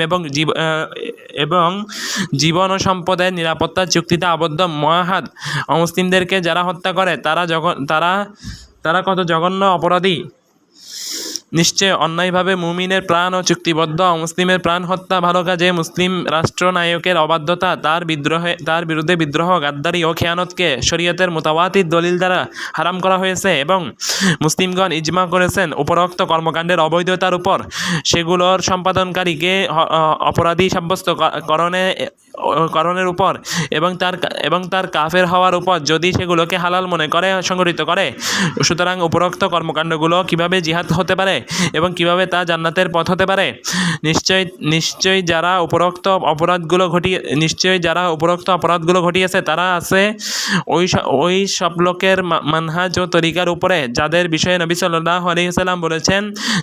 Speaker 1: এবং জীবন ও সম্পদের নিরাপত্তার চুক্তিতে আবদ্ধ মুআহাদ অমুসলিমদেরকে যারা হত্যা করে তারা কত জঘন্য অপরাধী। নিশ্চয় অন্যায়ভাবে মুমিনের প্রাণ ও চুক্তিবদ্ধ অমুসলিমের প্রাণ হত্যা, ভালো কাজে মুসলিম রাষ্ট্রনায়কের অবাধ্যতা, তার বিরুদ্ধে বিদ্রোহ, গাদ্দারি ও খেয়ানতকে শরীয়তের মুতাওয়াতির দলিল দ্বারা হারাম করা হয়েছে এবং মুসলিমগণ ইজমা করেছেন উপরোক্ত কর্মকাণ্ডের অবৈধতার উপর। সেগুলোর সম্পাদনকারীকে অপরাধী সাব্যস্ত করণের উপর এবং তার কাফের হওয়ার উপর, যদি সেগুলোকে হালাল মনে করে সংগঠিত করে। সুতরাং উপরোক্ত কর্মকাণ্ডগুলো কিভাবে জিহাদ হতে পারে এবং কিভাবে তা জান্নাতের পথ হতে পারে? নিশ্চয়ই যারা উপরোক্ত অপরাধগুলো ঘটিয়েছে তারা আছে ওই সব লোকের মানহাজ ও তরিকার উপরে, যাদের বিষয়ে নবী সাল্লাল্লাহু আলাইহি ওয়াসাল্লাম বলেছেন,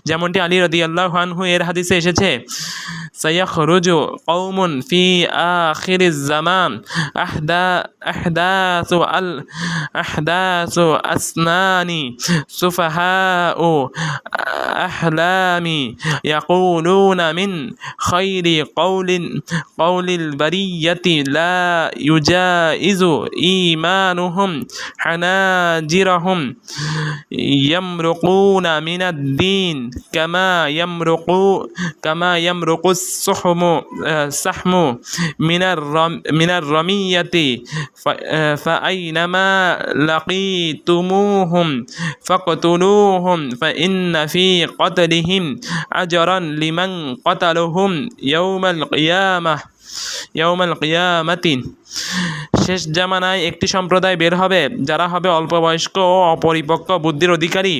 Speaker 1: যেমনটি আলী রাদিয়াল্লাহু আনহু এর হাদিসে এসেছে, সায়াখরুজু কওমুন ফি আখিরিজ জামান আহদাসু আসনানি সুফাহাউ আহলামি ইয়াকুলুনা মিন খায়রি কওলিল বারিয়াতি লা ইউজাইজু ঈমানুহুম হানাজিরহুম ইয়ামরুকুনা মিনাদ দ্বীন কামা ইয়ামরুকুস সাহমু মিনার রামিয়াতি ফাআইনামা লাকীতুমুহুম ফাকতুলুহুম ফাইন্না ফি কতলিহিম আজরান লিমান কতালুহুম ইয়াউমাল কিয়ামাতি। শেষ জামানায় একটি সম্প্রদায় বের হবে, যারা হবে অল্প বয়স্ক ও অপরিপক্ক বুদ্ধির অধিকারী।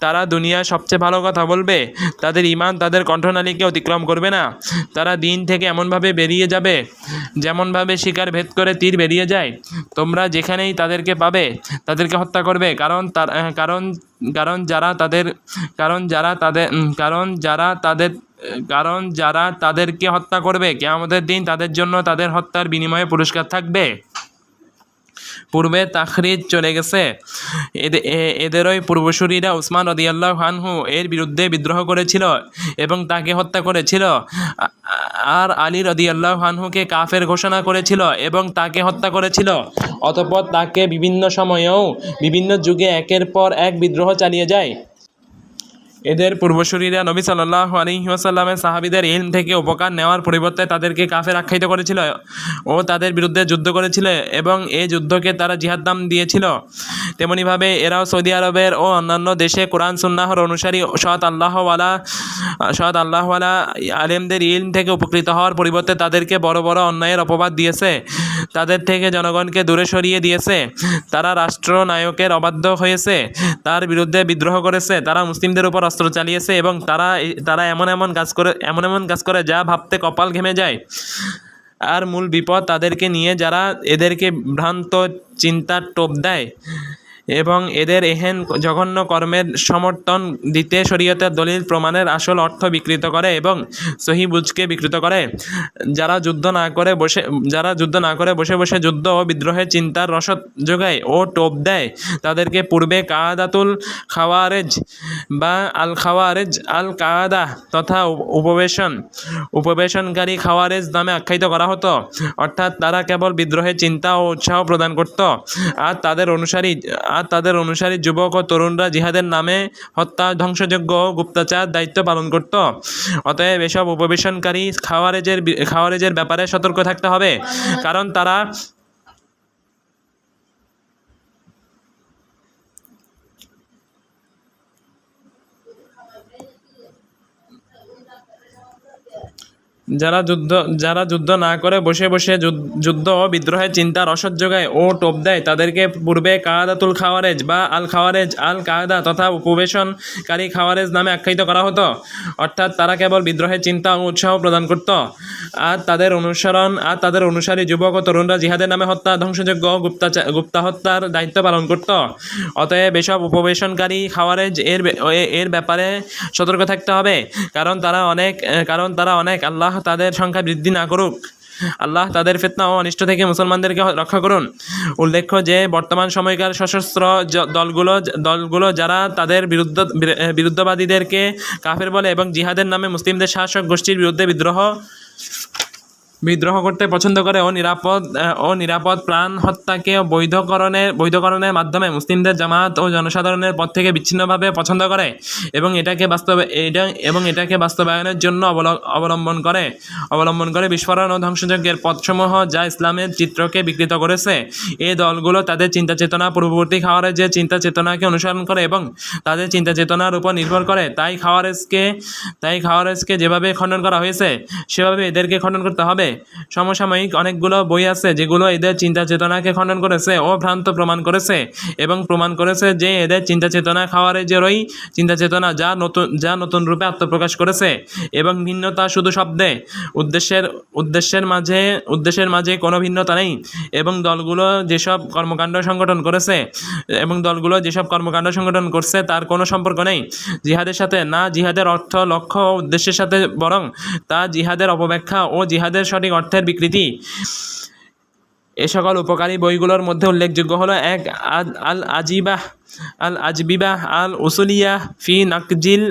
Speaker 1: তারা দুনিয়ায় সবচেয়ে ভালো কথা বলবে, তাদের ঈমান তাদের কণ্ঠনালীকে অতিক্রম করবে না। তারা দিন থেকে এমনভাবে বেরিয়ে যাবে যেমনভাবে শিকার ভেদ করে তীর বেরিয়ে যায়। তোমরা যেখানেই তাদেরকে পাবে তাদেরকে হত্যা করবে, কারণ যারা তাদেরকে হত্যা করবে, কিয়ামতের দিন তাদের জন্য তাদের হত্যার বিনিময়ে পুরস্কার থাকবে। পূর্বে তাখরিজ চলে গেছে। এদেরই পূর্বসূরীরা উসমান রাদিয়াল্লাহু আনহু এর বিরুদ্ধে বিদ্রোহ করেছিল এবং তাকে হত্যা করেছিল, আর আলী রাদিয়াল্লাহু আনহুকে কাফের ঘোষণা করেছিল এবং তাকে হত্যা করেছিল। অতঃপর তাকে বিভিন্ন সময়েও বিভিন্ন যুগে একের পর এক বিদ্রোহ চালিয়ে যায়। এদের পূর্বসূরীরা নবী সাল্লাল্লাহু আলাইহি ওয়াসাল্লামের সাহাবীদের ইলম থেকে উপকার নেওয়ার পরিবর্তে তাদেরকে কাফের আখ্যায়িত করেছিল ও তাদের বিরুদ্ধে যুদ্ধ করেছিল এবং এই যুদ্ধকে তারা জিহাদ নাম দিয়েছিল। তেমনিভাবে এরাও সৌদি আরবের ও অন্যান্য দেশে কোরআন সুন্নাহর অনুসারী সৎ আল্লাহওয়ালা আলেমদের ইলম থেকে উপকৃত হওয়ার পরিবর্তে তাদেরকে বড় বড় অন্যায়ের অপবাদ দিয়েছে, তাদের থেকে জনগণকে দূরে সরিয়ে দিয়েছে। তারা রাষ্ট্রনায়কের অবাধ্য হয়েছে, তার বিরুদ্ধে বিদ্রোহ করেছে, তারা মুসলিমদের উপর অস্ত্র চালিয়েছে এবং তারা এমন কাজ করে যা ভাবতে কপাল ঘেমে যায়। আর মূল বিপদ তাদেরকে নিয়ে, যারা এদেরকে ভ্রান্ত চিন্তার টোপ দেয় এবং এদের এহেন জঘন্য কর্মের সমর্থন দিতে শরীয়তের দলিল প্রমাণের আসল অর্থ বিকৃত করে এবং সহি বুঝকে বিকৃত করে। যারা যুদ্ধ না করে বসে বসে যুদ্ধ ও বিদ্রোহের চিন্তার রসদ যোগায় ও টোপ দেয়, তাদেরকে পূর্বে কাদাতুল খাওয়ারেজ বা আল কাদা তথা উপবেশনকারী খাওয়ারেজ নামে আখ্যায়িত করা হতো। অর্থাৎ তারা কেবল বিদ্রোহের চিন্তা ও উৎসাহ প্রদান করত, আর তাদের অনুসারী যুবক ও তরুণরা জিহাদের নামে হত্যা, ধ্বংসযজ্ঞ ও গুপ্তচার দায়িত্ব পালন করত। অতএব এসব উপবেশনকারী খাওয়ারেজের ব্যাপারে সতর্ক থাকতে হবে, কারণ তারা যারা যুদ্ধ না করে বসে বসে যুদ্ধ ও বিদ্রোহের চিন্তা রসদ যোগায় ও টোপ দেয়, তাদেরকে পূর্বে কাদাতুল খাওয়ারেজ বা আল কাদা তথা উপবেশনকারী খাওয়ারেজ নামে আখ্যায়িত করা হতো। অর্থাৎ তারা কেবল বিদ্রোহের চিন্তা ও উৎসাহ প্রদান করত, আর তাদের অনুসারী যুবক ও তরুণরা জিহাদের নামে হত্যা, ধ্বংসযজ্ঞ ও গুপ্তহত্যার দায়িত্ব পালন করত। অতএব এসব উপবেশনকারী খাওয়ারেজ এর ব্যাপারে সতর্ক থাকতে হবে, কারণ তারা অনেক আল্লাহ তাদের সংখ্যা বৃদ্ধি না করুক। আল্লাহ তাদের ফিতনা ও অনিষ্ট থেকে মুসলমানদেরকে রক্ষা করুন। উল্লেখ্য যে বর্তমান সময়কার সশস্ত্র দলগুলো যারা তাদের বিরুদ্ধবাদীদেরকে কাফের বলে এবং জিহাদের নামে মুসলিমদের শাসক গোষ্ঠীর বিরুদ্ধে বিদ্রোহ করতে পছন্দ করে ও নিরাপদ প্রাণ হত্যাকে বৈধকরণের মাধ্যমে মুসলিমদের জামাত ও জনসাধারণের পথ থেকে বিচ্ছিন্নভাবে পছন্দ করে এবং এটাকে বাস্তবায়নের জন্য অবলম্বন করে বিস্ফোরণ ও ধ্বংসযজ্ঞের পথসমূহ, যা ইসলামের চিত্রকে বিকৃত করেছে। এই দলগুলো তাদের চিন্তা চেতনা পূর্ববর্তী খাওয়ারেজের চিন্তা চেতনাকে অনুসরণ করে এবং তাদের চিন্তা চেতনার উপর নির্ভর করে। তাই খাওয়ারেজকে যেভাবে খণ্ডন করা হয়েছে সেভাবে এদেরকে খণ্ডন করতে হবে। সমসাময়িক অনেকগুলো বই আছে যেগুলো এদের চিন্তা চেতনাকে খণ্ডন করেছে ও ভ্রান্ত প্রমাণ করেছে এবং প্রমাণ করেছে যে এদের চিন্তা চেতনা খাওয়ারেজেরই চিন্তা চেতনা, যা নতুন রূপে আত্মপ্রকাশ করেছে এবং ভিন্নতা শুধু শব্দে। উদ্দেশ্যের মাঝে কোনো ভিন্নতা নেই এবং দলগুলো যেসব কর্মকাণ্ড সংগঠন করছে তার কোনো সম্পর্ক নেই জিহাদের সাথে, না জিহাদের অর্থ, লক্ষ্য ও উদ্দেশ্যের সাথে, বরং তা জিহাদের অপব্যাখ্যা ও জিহাদের সঠিক অর্থের বিকৃতি। এ সকল উপকারী বইগুলোর মধ্যে উল্লেখযোগ্য হলো: 1. আল আজবিবাহ আল উসুলিয়াহ ফি নাকজিল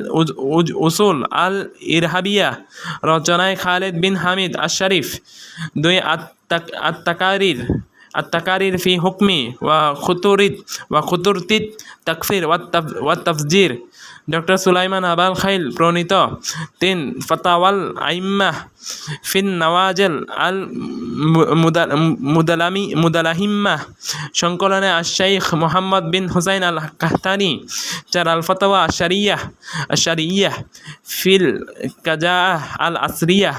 Speaker 1: উসুল আল ইরহাবিয়াহ, রচনায় খালিদ বিন হামিদ আশ-শরীফ। 2. আত-তাকারির ফি হুকমি ওয়া খুতুরতিত তাকফির ওয়া তাফজির, ডক্টর সুলাইমান আবাল খাইল প্রণীত। 3. ফাতাওয়াল আইম্মাহ ফিন নওয়াজিল আল মুদালাহিম্মাহ, সংকলনে আশ-শাইখ মুহাম্মদ বিন হুসাইন আল কাহতানি। 4. আল ফাতাওয়া আশ-শারিয়াহ ফিল কাজাআহ আল আসরিয়াহ,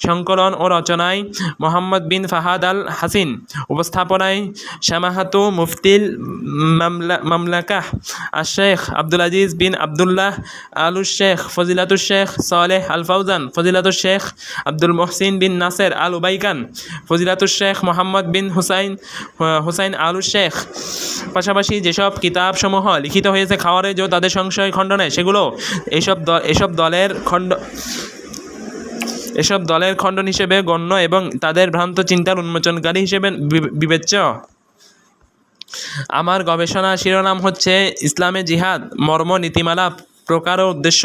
Speaker 1: সংকলন ও রচনায় মোহাম্মদ বিন ফাহাদ আল হাসিন, উপস্থাপনায় শামাহাতু মুফতিল মামলাকাহ আশ-শেখ আব্দুল আজিজ বিন আবদুল্লাহ আলুশ শেখ, ফজিলাতুশ শেখ সালেহ আল ফাউজান, ফজিলাতুশ শেখ আব্দুল মুহসিন বিন নাসের আল উবাইকান, ফজিলাতুশ শেখ মোহাম্মদ বিন হুসাইন আলুশ শেখ। পাশাপাশি যেসব কিতাবসমূহ লিখিত হয়েছে খাওয়ারেজ ও তাদের সংশয় খণ্ডনে, সেগুলো এসব দলের খণ্ডন হিসেবে গণ্য এবং তাদের ভ্রান্ত চিন্তার উন্মোচনকারী হিসেবে বিবেচ্য। আমার গবেষণার শিরোনাম হচ্ছে ইসলামে জিহাদ, মর্ম, নীতিমালা, প্রকার ও উদ্দেশ্য।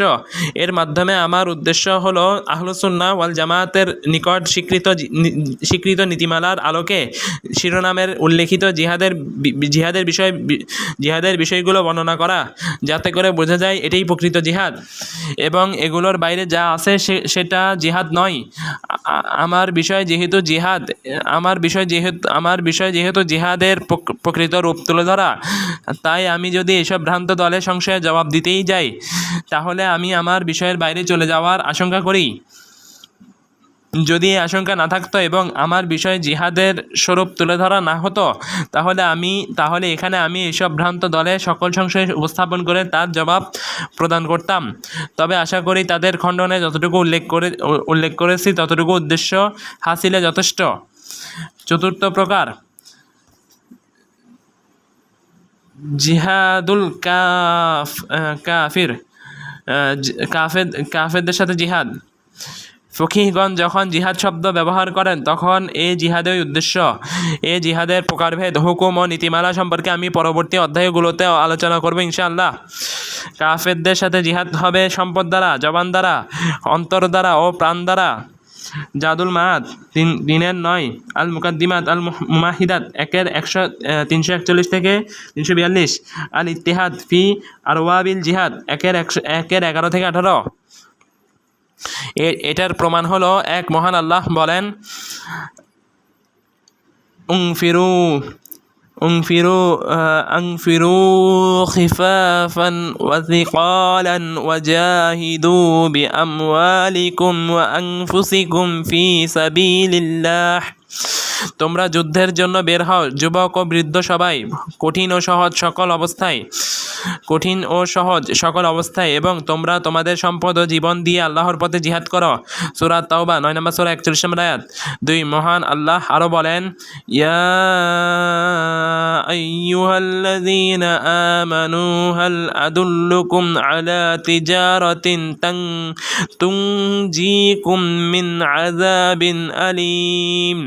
Speaker 1: এর মাধ্যমে আমার উদ্দেশ্য হলো আহলুস সুন্নাহ ওয়াল জামাতের নিকট স্বীকৃত নীতিমালার আলোকে শিরোনামের উল্লেখিত জিহাদের বিষয়গুলো বর্ণনা করা, যাতে করে বোঝা যায় এটাই প্রকৃত জিহাদ এবং এগুলোর বাইরে যা আছে সেটা জিহাদ নয়। আমার বিষয় যেহেতু জিহাদের প্রকৃত রূপ তুলে ধরা, তাই আমি যদি এসব ভ্রান্ত দলের সংশয়ে জবাব দিতেই যাই, তাহলে আমি আমার বিষয়ের বাইরে চলে যাওয়ার আশঙ্কা করি। যদি এই আশঙ্কা না থাকতো এবং আমার বিষয়ে জিহাদের স্বরূপ তুলে ধরা না হতো, তাহলে এখানে আমি এসব ভ্রান্ত দলের সকল সংশয় উপস্থাপন করে তার জবাব প্রদান করতাম। তবে আশা করি তাদের খণ্ডনে যতটুকু উল্লেখ করেছি ততটুকু উদ্দেশ্য হাসিলে যথেষ্ট। 4 প্রকার। জিহাদুল কাফির, কাফেরদের সাথে জিহাদ। ফকিহগণ যখন জিহাদ শব্দ ব্যবহার করেন তখন এই জিহাদের উদ্দেশ্য, এই জিহাদের প্রকারভেদ, হুকুম ও নীতিমালা সম্পর্কে আমি পরবর্তী অধ্যায়গুলোতে আলোচনা করব ইনশাআল্লাহ। কাফেরদের সাথে জিহাদ হবে সম্পদ দ্বারা, জবান দ্বারা, অন্তর দ্বারা ও প্রাণ দ্বারা। জাদুল মাআদ দিনের নয়, আল মুকাদ্দিমাত আল মুমাহিদাত 341 থেকে 342, আল ইত্তিহাদ ফি আরওয়াবিল জিহাদ 11 থেকে 18। এটার প্রমাণ হলো এক মহান আল্লাহ বলেন, أنفروا خفافا وثقالا وجاهدوا بأموالكم وأنفسكم في سبيل الله। তোমরা যুদ্ধের জন্য বের হও, যুবক ও বৃদ্ধ সবাই, কঠিন ও সহজ সকল অবস্থায়, এবং তোমরা তোমাদের সম্পদ ও জীবন দিয়ে আল্লাহর পথে জিহাদ করো। সূরা তাওবা 9 নম্বর সূরা 41 নম্বর আয়াত। 2 মহান আল্লাহ আরো বলেন, ইয়া আইয়ুহাল্লাযীনা আমানু হাল আদুল্লুকুম আলা তিজারাতিন তুনজিকুম মিন আযাবিন আলীম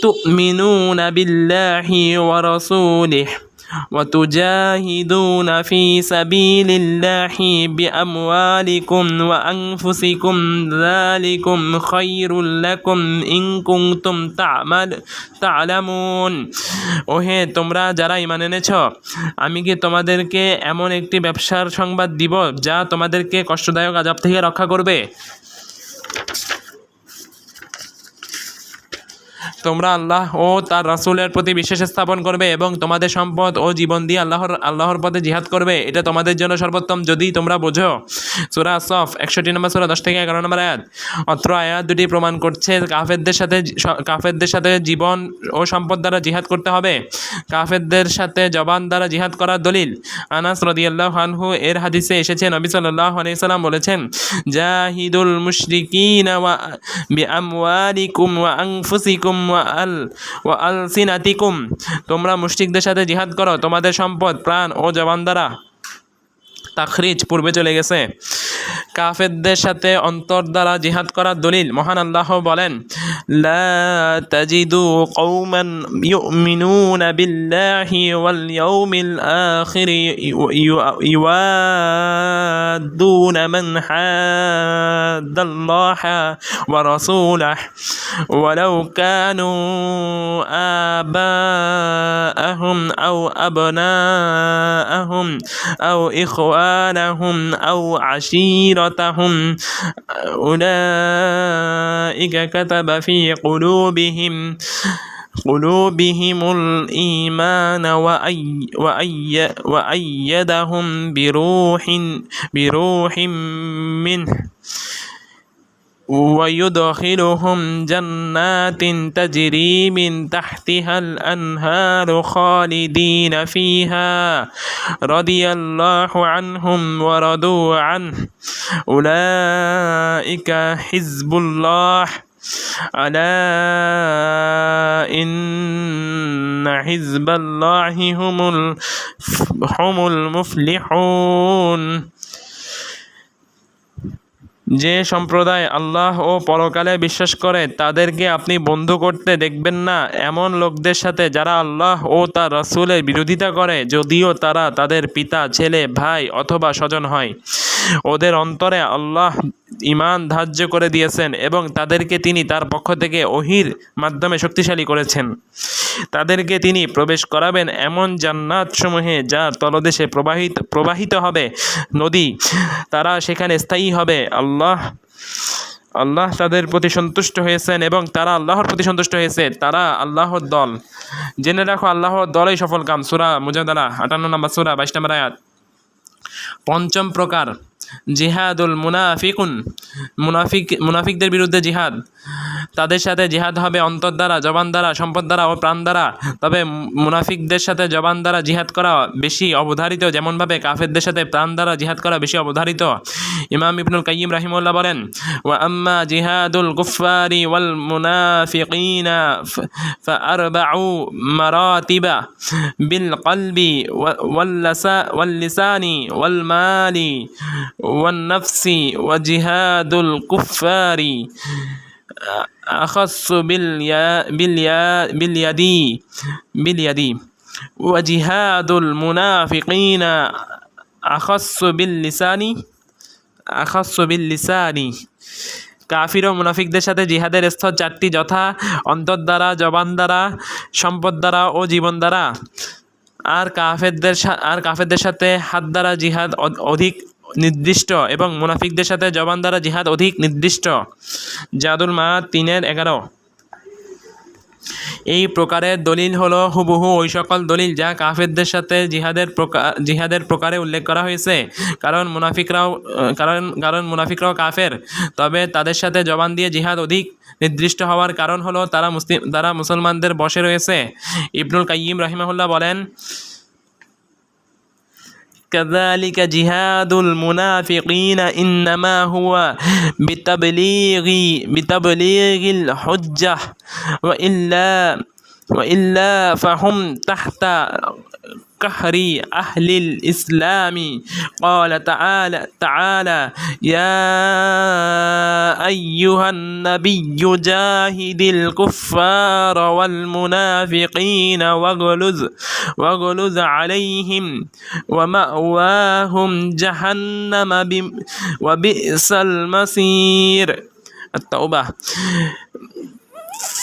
Speaker 1: تؤمنون بالله ورسوله وتجاهدون في سبيل الله بأموالكم وأنفسكم ذلكم خير لكم إن كنتم تعلمون। ওহে তোমরা যারা ঈমান এনেছ, আমি কি তোমাদেরকে এমন একটি ব্যবসার সংবাদ দিব যা তোমাদেরকে কষ্টদায়ক আযাব থেকে রক্ষা করবে? তোমরা আল্লাহ ও তার রাসূলের প্রতি বিশ্বাস স্থাপন করবে এবং তোমাদের সম্পদ ও জীবন দিয়ে আল্লাহর পথে জিহাদ করবে, এটা তোমাদের জন্য সর্বোত্তম যদি তোমরা বোঝো। সূরা সফ 61 নম্বর সূরা 10 থেকে 11 নম্বর আয়াত। অত্র আয়াত দুটি প্রমাণ করছে কাফেরদের সাথে জীবন ও সম্পদ দ্বারা জিহাদ করতে হবে। কাফেরদের সাথে জবান দ্বারা জিহাদ করার দলিল আনাস রাদিয়াল্লাহু আনহু এর হাদিসে এসেছে, নবী সাল্লাল্লাহু আলাইহি সাল্লাম বলেছেন, জাহিদুল মুশরিকিনা ওয়া বিআমওয়ালিকুম ওয়া আনফুসিকুম ওয়া আলসিনাতিকুম। তোমরা মুশরিকদের সাথে জিহাদ করো তোমাদের সম্পদ, প্রাণ ও জবান দ্বারা। তাখরিজ পূর্বে চলে গেছে। কাফেরদের সাথে অন্তর দ্বারা জিহাদ করার দলিল মহান আল্লাহ বলেন, লা তাজিদু কওমান ইউমিনুনা বিল্লাহি ওয়াল ইয়াউমিল আখির ইউয়াদুনা মান হাদাল্লাহা ওয়া রাসূলাহু ওয়ালাউ কানু আবাআহুম আও আবনাআহুম আও ইখওয়ানাহুম আও আশীরাতাহুম উলাইকা কাতাবা ফি কুলুবিহিমুল ঈমান ওয়া আইয়াদাহুম বিরূহিম মিনহু ويدخلهم جنات تجري من تحتها الأنهار خالدين فيها رضي الله عنهم ورضوا عنه أولئك حزب الله ألا إن حزب الله هم المفلحون। যে সম্প্রদায় আল্লাহ ও পরকালে বিশ্বাস করে তাদেরকে আপনি বন্ধু করতে দেখবেন না এমন লোকদের সাথে যারা আল্লাহ ও তার রাসূলের বিরোধিতা করে, যদিও তারা তাদের পিতা, ছেলে, ভাই অথবা স্বজন হয়। ওদের অন্তরে আল্লাহ ঈমান ধার্য করে দিয়েছেন এবং তাদেরকে তিনি তার পক্ষ থেকে ওহীর মাধ্যমে শক্তিশালী করেছেন। তাদেরকে তিনি প্রবেশ করাবেন এমন জান্নাত সমূহে যার তলদেশে প্রবাহিত হবে নদী, তারা সেখানে স্থায়ী হবে। আল্লাহ তাদের প্রতি সন্তুষ্ট হয়েছেন এবং তারা আল্লাহর প্রতি সন্তুষ্ট হয়েছে। তারা আল্লাহর দল। জেনে রাখো আল্লাহর দলই সফল কাম। সূরা মুজাদালা 58 নম্বর সূরা 22 নম্বর আয়াত। পঞ্চম প্রকার জিহাদুল মুনাফিকদের বিরুদ্ধে জিহাদ। তাদের সাথে জিহাদ হবে অন্তর দ্বারা, জবান দ্বারা, সম্পদ দ্বারা ও প্রাণ দ্বারা। তবে মুনাফিকদের সাথে জবান দ্বারা জিহাদ করা বেশি অবধারিত, যেমনভাবে কাফেরদের সাথে প্রাণ দ্বারা জিহাদ করা বেশি অবধারিত। ইমাম ইবনুল কাইয়িম রাহিমাহুল্লাহ বলেন, ওয়া আম্মা জিহাদুল কুফফারি ওয়াল মুনাফিকিনা ফাআরবাউ মারাতিবা বিল কলবি ওয়াল লিসানি ওয়াল মালি ওয়ান নাফসি ওয়া জিহাদুল কুফফারি أخص باليد وجهاد المنافقين أخص باللسان কাফির ও মুনাফিকদের সাথে জিহাদের স্তর চারটি, যথা অন্তর দ্বারা, জবান দ্বারা, সম্পদ দ্বারা ও জীবন দ্বারা। আর কাফেরদের সাথে হাত দ্বারা জিহাদ অধিক নির্দিষ্ট এবং মুনাফিকদের সাথে জবান দ্বারা জিহাদ অধিক নির্দিষ্ট। জাদুল মাআদ 3:11। এই প্রকারের দলিল হলো হুবহু ওই সকল দলিল যা কাফেরদের সাথে জিহাদের প্রকারে উল্লেখ করা হয়েছে। কারণ মুনাফিকরাও কাফের, তবে তাদের সাথে জবান দিয়ে জিহাদ অধিক নির্দিষ্ট হওয়ার কারণ হলো তারা মুসলমানদের বশে রয়েছে। ইবনুল কাইয়িম রাহিমাহুল্লাহ বলেন, كذلك جهاد المنافقين إنما هو بتبليغ الحجة وإلا فهم تحت قهر أهل الإسلام. قال تعالى يا أيها النبي جاهد الكفار والمنافقين واغلظ عليهم ومأواهم جهنم وبئس المصير. التوبة.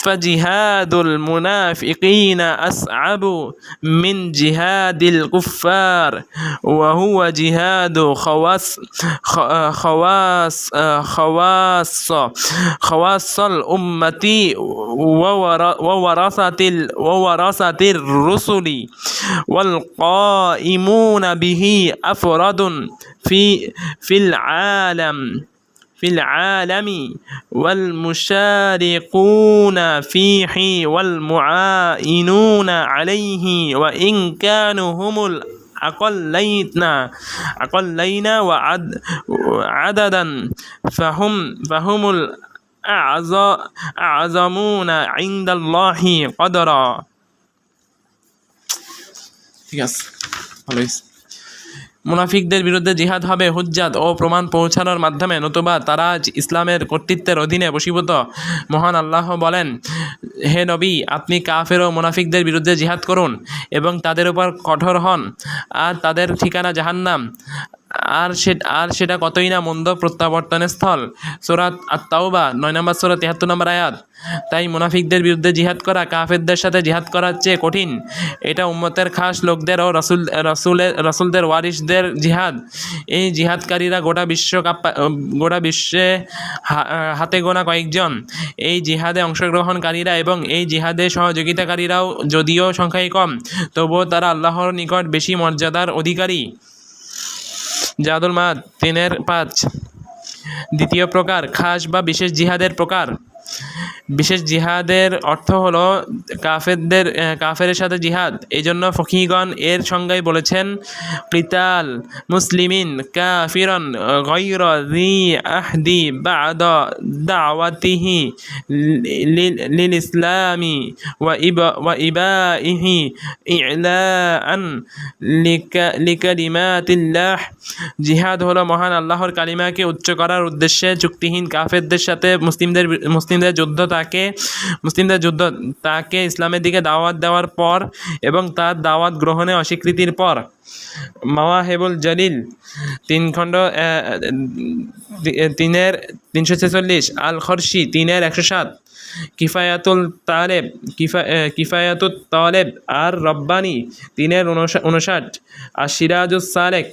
Speaker 1: فجهاد المنافقين أصعب من جهاد الكفار، وهو جهاد خواص الأمة وورثة الرسل، والقائمون به أفراد في العالم والمشارقون فيه والمعائنون عليه، وإن كانوا هم الأقلين وعددا فهم الأعظمون عند الله قدرا. ঠিক আছে, ভালো হয়েছে। মুনাফিকদের বিরুদ্ধে জিহাদ হবে হুজ্জাত ও প্রমাণ পৌঁছানোর মাধ্যমে, নতুবা তারা ইসলামের কর্তৃত্বের অধীনে বশীভূত। মহান আল্লাহ বলেন, হে নবী, আপনি কাফের ও মুনাফিকদের বিরুদ্ধে জিহাদ করুন এবং তাদের উপর কঠোর হন, আর তাদের ঠিকানা জাহান্নাম, আর সেটা কতই না মন্দ প্রত্যাবর্তনের স্থল। সূরা আত-তাওবা 9 নম্বর সূরা 73 নম্বর আয়াত। তাই মুনাফিকদের বিরুদ্ধে জিহাদ করা কাফেরদের সাথে জিহাদ করার চেয়ে কঠিন। এটা উম্মতের খাস লোকদের ও রাসূলদের ওয়ারিসদের জিহাদ। এই জিহাদকারীরা গোটা বিশ্বে হাতে গোনা কয়েকজন। এই জিহাদে অংশগ্রহণকারীরা এবং এই জিহাদে সহযোগিতাকারীরাও যদিও সংখ্যায় কম, তবুও তারা আল্লাহর নিকট বেশি মর্যাদার অধিকারী। জাদুল মাআদ 3:5। দ্বিতীয় প্রকার, খাস বা বিশেষ জিহাদের প্রকার। বিশেষ জিহাদের অর্থ হলো কাফেরের সাথে জিহাদ। এই জন্য ফকিহগণ এর সংজ্ঞায় বলেছেন, কিতাল মুসলিমিন কাফিরান গায়রা যী আহদি বা'দা দাওয়াতিহি লিল ইসলামি ওয়া ইবাইহি ইলাআন লিকালিমাতিল্লাহ। জিহাদ হলো মহান আল্লাহর কালিমাকে উচ্চ করার উদ্দেশ্যে চুক্তিহীন কাফেরদের সাথে মুসলিমদের যুদ্ধ, তাকে ইসলামের দিকে দাওয়াত দেওয়ার পর এবং তার দাওয়াত গ্রহণে অস্বীকৃতির পর। মাওয়াহিবুল জালিল 3 খণ্ড 346, আল খরশি 3:107, কিফায়াতুত তালেব আর রব্বানি 3:59, আর সিরাজুস সালেক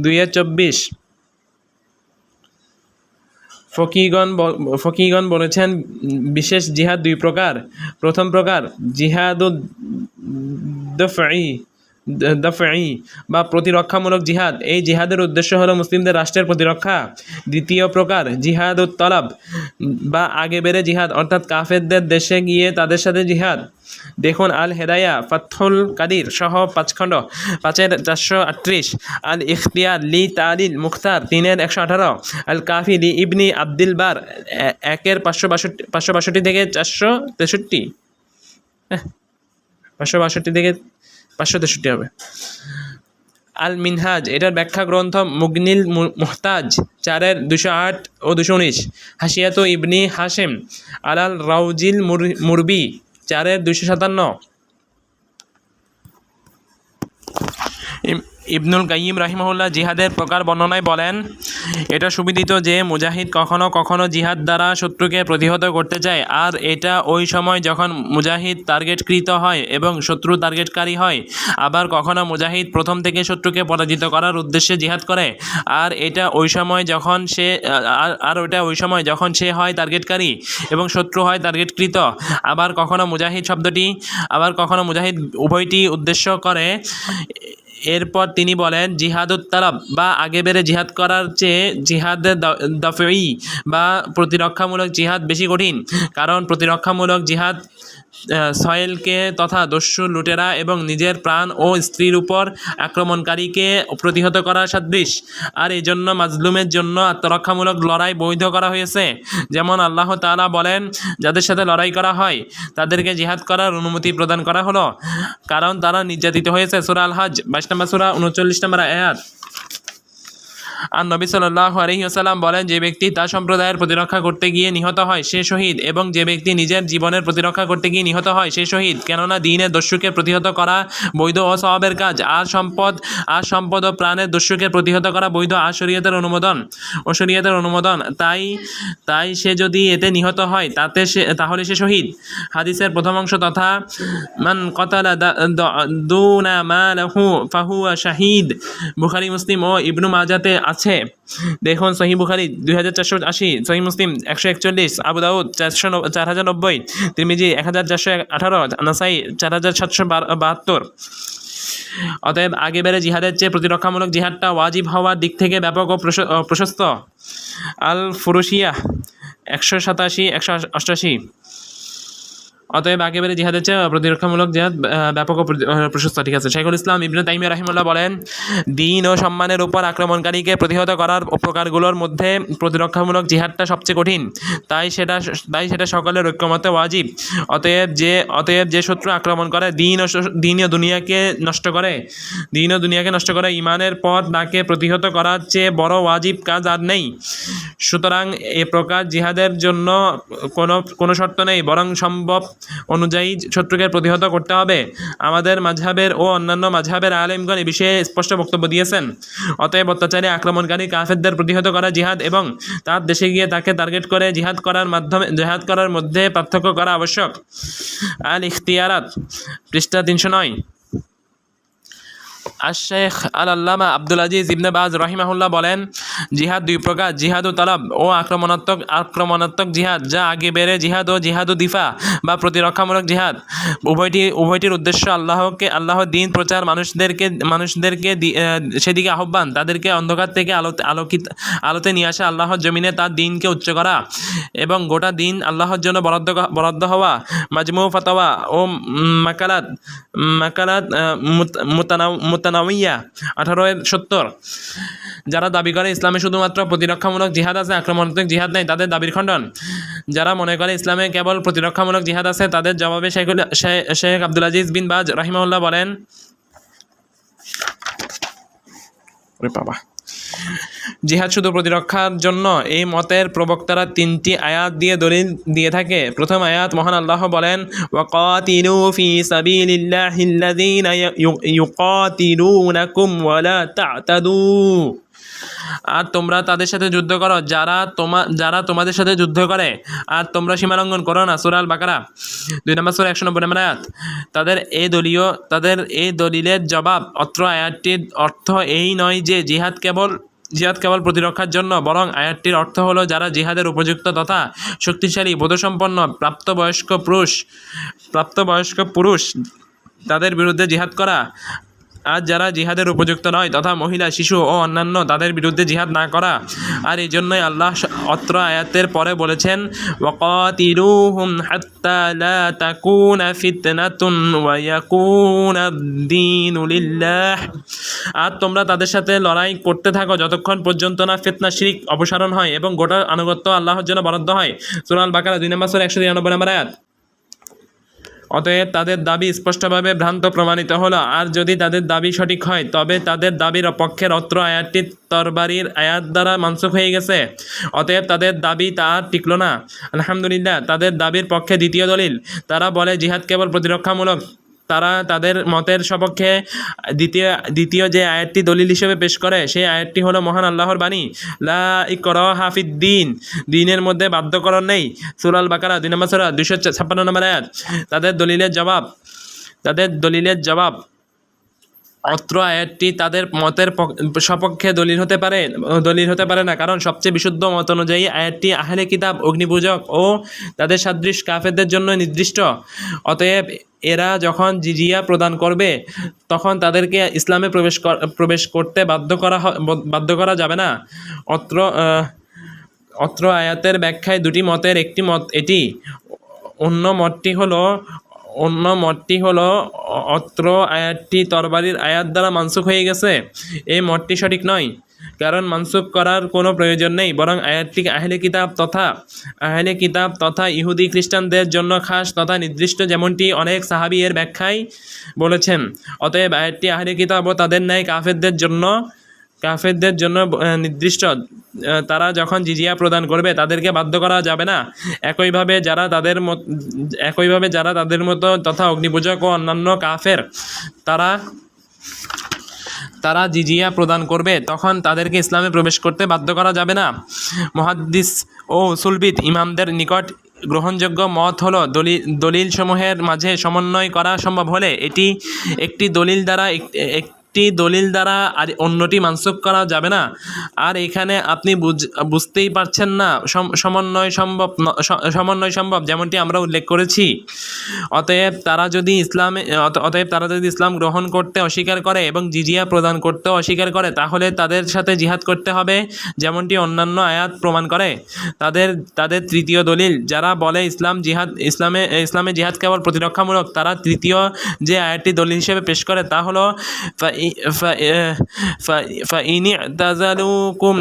Speaker 1: 2:24। ফকিহগণ বলেছেন, বিশেষ জিহাদ 2 প্রকার। প্রথম প্রকার জিহাদুদ দফঈ দাফঈ বা প্রতিরক্ষামূলক জিহাদ। এই জিহাদের উদ্দেশ্য হলো মুসলিমদের রাষ্ট্রের প্রতিরক্ষা। দ্বিতীয় প্রকার জিহাদুত তলব বা আগে বেড়ে জিহাদ, অর্থাৎ কাফেরদের দেশে গিয়ে তাদের সাথে জিহাদ। দেখুন আল হেদায়া, ফাতহুল কাদির সহ 5 খণ্ড, 5-এর 438, আল ইখতিয়ার লি তালিল মুখতার 3-এর 118, আল কাফি লি ইবনি আব্দুল বার 1-এর 562 থেকে 463, 562 থেকে 563 হবে। আল মিনহাজ, এটার ব্যাখ্যা গ্রন্থ মুগনিল মুহতাজ 4-এর 208 ও 219, হাসিয়াতু ইবনি হাশেম আলাল রাউজিল মুরবি 4-এর 257। ইবনুল কাইয়িম রাহিমাহুল্লাহ জিহাদের প্রকার বর্ণনায় বলেন, এটা সুবিদিত যে মুজাহিদ কখনো কখনো জিহাদ দ্বারা শত্রুকে প্রতিহত করতে চায়, আর এটা ওই সময় যখন মুজাহিদ টার্গেটকৃত হয় এবং শত্রু টার্গেটকারী হয়। আবার কখনো মুজাহিদ প্রথম থেকে শত্রুকে পরাজিত করার উদ্দেশ্যে জিহাদ করে, আর এটা ওই সময় যখন সে হয় টার্গেটকারী এবং শত্রু হয় টার্গেটকৃত। আবার কখনো মুজাহিদ উভয়টি উদ্দেশ্য করে। এরপর তিনি বলেন, জিহাদুত তালাব বা আগে বেড়ে জিহাদ করার চেয়ে জিহাদে দাফঈ বা প্রতিরক্ষামূলক জিহাদ বেশি কঠিন, কারণ প্রতিরক্ষামূলক জিহাদ সয়েলকে তথা দস্যু লুটেরা এবং নিজের প্রাণ ও স্ত্রীর উপর আক্রমণকারীকে প্রতিহত করার সদৃশ। আর এই জন্য মাজলুমের জন্য আত্মরক্ষামূলক লড়াই বৈধ করা হয়েছে। যেমন আল্লাহ তাআলা বলেন, যাদের সাথে লড়াই করা হয় তাদেরকে জিহাদ করার অনুমতি প্রদান করা হলো, কারণ তারা নির্যাতিত হয়েছে। সূরা আল হজ 22 নম্বর সূরা 39 নম্বর আয়াত। আর নবী সাল্লাল্লাহু আলাইহি ওয়াসাল্লাম বলেন, যে ব্যক্তি তার সম্প্রদায়ের প্রতিরক্ষা করতে গিয়ে নিহত হয় সে শহীদ, এবং যে ব্যক্তি নিজের জীবনের প্রতিরক্ষা করতে গিয়ে নিহত হয় সে শহীদ। কেননা দ্বীনের দস্যুকে প্রতিহত করা বৈধ ও সওয়াবের কাজ, আর সম্পদ ও প্রাণের দস্যুকে প্রতিহত করা বৈধ আর শরীয়তের অনুমোদন। তাই সে যদি এতে নিহত হয় তাহলে সে শহীদ। হাদিসের প্রথম অংশ তথা মান কতালা দুনা মালাহু ফাহুয়া শাহীদ বুখারী, মুসলিম ও ইবনু মাজাতে আছে। দেখুন সহিহ বুখারী 2480, সহিহ মুসলিম 141, আবু দাউদ 4090, তিরমিজি 1418, নাসাই 4772। অতএব আগে বেড়ে জিহাদের চেয়ে প্রতিরক্ষামূলক জিহাদটা ওয়াজিব হওয়ার দিক থেকে ব্যাপক ও প্রশস্ত। আল ফুরুশিয়া 187, 188। অতএব আগে বেড়ে জিহাদের চেয়ে প্রতিরক্ষামূলক জিহাদ ব্যাপক ও প্রশস্ত। ঠিক আছে। শাইখুল ইসলাম ইবনে তাইমিয়া রাহিমাহুল্লাহ বলেন, দ্বীন ও সম্মানের উপর আক্রমণকারীকে প্রতিহত করার প্রকারগুলোর মধ্যে প্রতিরক্ষামূলক জিহাদটা সবচেয়ে কঠিন, তাই সেটা সকলের ঐক্যমতে ওয়াজিব। অতএব যে শত্রু আক্রমণ করে দ্বীন ও দুনিয়াকে নষ্ট করে ঈমানের পথ তাকে প্রতিহত করার চেয়ে বড় ওয়াজিব কাজ আর নেই। সুতরাং এ প্রকার জিহাদের জন্য কোনো শর্ত নেই, বরং সম্ভব অনুযায়ী শত্রুকে প্রতিহত করতে হবে। আমাদের মাযহাবের ও অন্যান্য মাযহাবের আলেমগণ এ বিষয়ে স্পষ্ট বক্তব্য দিয়েছেন। অতএব অত্যাচারী আক্রমণকারী কাফেরদের প্রতিহত করা জিহাদ এবং তার দেশে গিয়ে তাকে টার্গেট করে জিহাদ করার মধ্যে পার্থক্য করা আবশ্যক। আল ইখতিয়ারাত, পৃষ্ঠা 309। আশ-শাইখ আল-আল্লামা আব্দুল আজিজ ইবনে বাজ রাহিমাহুল্লাহ বলেন, জিহাদ 2 প্রকার, জিহাদু তালাব ও আক্রমণাত্মক জিহাদ, যা আগে বেড়ে জিহাদ ও জিহাদু দিফা বা প্রতিরক্ষামূলক জিহাদ। উভয়টির উদ্দেশ্য আল্লাহর দ্বীন প্রচার, মানুষদেরকে সেদিকে আহ্বান, তাদেরকে অন্ধকার থেকে আলোতে নিয়ে আসা, আল্লাহর জমিনে তার দ্বীনকে উচ্চ করা এবং গোটা দ্বীন আল্লাহর জন্য বরাদ্দ হওয়া। মাজমু ফাতাওয়া ও মাকালাত মুতানাওয়িয়া 1870। যারা দাবি করে ইসলামে শুধুমাত্র প্রতিরক্ষামূলক জিহাদ আছে, আক্রমণাত্মক জিহাদ নেই, তাদের দাবির খণ্ডন। যারা মনে করে ইসলামে কেবল প্রতিরক্ষামূলক জিহাদ আছে, তাদের জবাবে শেখ আব্দুল আজিজ বিন বাজ রাহিমাহুল্লাহ বলেন, জিহাদ শুধু প্রতিরক্ষার জন্য। এই মতের প্রবক্তারা 3টি আয়াত দিয়ে দলিল দিয়ে থাকে। প্রথম আয়াত, মহান আল্লাহ বলেন, ওয়াকাতিলু ফি সাবিলিল্লাহিল্লাযীনা ইউকাতিলুনাকুম ওয়ালা তা'তাদু। আর তোমরা তাদের সাথে যুদ্ধ করো যারা তোমাদের সাথে যুদ্ধ করে, আর তোমরা সীমালঙ্ঘন করো না। সূরা আল বাকারা 2 নম্বর সূরা 190 নম্বর আয়াত। তাদের এই দলিলের জবাব, অত্র আয়াতটির অর্থ এই নয় যে জিহাদ কেবল প্রতিরক্ষার জন্য, বরং আয়াতটির অর্থ হলো যারা জিহাদের উপযুক্ত তথা শক্তিশালী, বোধসম্পন্ন প্রাপ্তবয়স্ক পুরুষ তাদের বিরুদ্ধে জিহাদ করা। আর যারা জিহাদের উপযুক্ত নয় তথা মহিলা, শিশু ও অন্যান্য তাদের বিরুদ্ধে জিহাদ না করা। আর এই জন্যই আল্লাহ অত্র আয়াতের পরে বলেছেন ওয়াকাতিলুহুম হাত্তা লা তাকুনা ফিতনাতুন ওয়া ইয়াকুনাদ-দীনু লিল্লাহ। আর তোমরা তাদের সাথে লড়াই করতে থাকো যতক্ষণ পর্যন্ত না ফিতনা, শিরক অপসারণ হয় এবং গোটা আনুগত্য আল্লাহর জন্য বরাদ্দ হয়। সূরা আল বাকারা 2 নম্বর সূরা 193 নম্বর আয়াত। অতএব তাদের দাবি স্পষ্টভাবে ভ্রান্ত প্রমাণিত হলো। আর যদি তাদের দাবি সঠিক হয় তবে তাদের দাবির পক্ষের অত্র আয়াতটি তরবারির আয়াত দ্বারা মানসুখ হয়ে গেছে। অতএব তাদের দাবি তা আর টিকল না। আলহামদুলিল্লাহ, তাদের দাবির পক্ষে দ্বিতীয় দলিল। তারা বলে জিহাদ কেবল প্রতিরক্ষামূলক। তারা তাদের মতের সপক্ষে দ্বিতীয় যে আয়াতটি দলিল হিসেবে পেশ করে সেই আয়াতটি হলো মহান আল্লাহর বাণী, লা ইকরাহা ফিদ-দীন, দ্বীনের মধ্যে বাধ্যকরণ নেই। সূরা আল বাকারা 2 নম্বর সূরা 256 নম্বর আয়াত। তাদের দলিলের জবাব অত্র আয়াতটি তাদের মতের সপক্ষে দলিল হতে পারে না, কারণ সবচেয়ে বিশুদ্ধ মত অনুযায়ী আয়াতটি আহলে কিতাব, অগ্নিপূজক ও তাদের সাদৃশ কাফেরদের জন্য নির্দিষ্ট। অতএব এরা যখন জিজিয়া প্রদান করবে তখন তাদেরকে ইসলামে প্রবেশ করতে বাধ্য করা যাবে না। অত্র আয়াতের ব্যাখ্যায় দুটি মতের একটি মত এটি। অন্য মতটি হলো অত্র আয়াতটি তরবারির আয়াত দ্বারা মানসুখ হয়ে গেছে। এই মতটি সঠিক নয়, কারণ মানসুখ করার কোনো প্রয়োজন নেই, বরং আয়াতটি আহলে কিতাব তথা ইহুদি খ্রিস্টানদের জন্য খাস তথা নির্দিষ্ট, যেমনটি অনেক সাহাবী এর ব্যাখ্যায় বলেছেন। অতএব আয়াতটি আহলে কিতাব ও তাদের ন্যায় কাফেরদের জন্য নির্দিষ্ট। তারা যখন জিজিয়া প্রদান করবে তাদেরকে বাধ্য করা যাবে না। একইভাবে যারা তাদের মতো তথা অগ্নিপূজক ও অন্যান্য কাফের তারা জিজিয়া প্রদান করবে তখন তাদেরকে ইসলামে প্রবেশ করতে বাধ্য করা যাবে না। মুহাদ্দিস ও উসুলবিদ ইমামদের নিকট গ্রহণযোগ্য মত হলো দলিলসমূহের মাঝে সমন্বয় করা সম্ভব হলে একটি দলিল দ্বারা আর অন্যটি মানসুখ করা যাবে না। আর এখানে আপনি বুঝতেই পারছেন না সমন্বয় সম্ভব, যেমনটি আমরা উল্লেখ করেছি। অতএব তারা যদি ইসলাম গ্রহণ করতে অস্বীকার করে এবং জিজিয়া প্রদান করতে অস্বীকার করে তাহলে তাদের সাথে জিহাদ করতে হবে, যেমনটি অন্যান্য আয়াত প্রমাণ করে। তাদের তৃতীয় দলিল, যারা বলে ইসলামে জিহাদ কেবল প্রতিরক্ষামূলক, তারা তৃতীয় যে আয়াতটি দলিল হিসেবে পেশ করে তা হলো فإن اعتزلوكم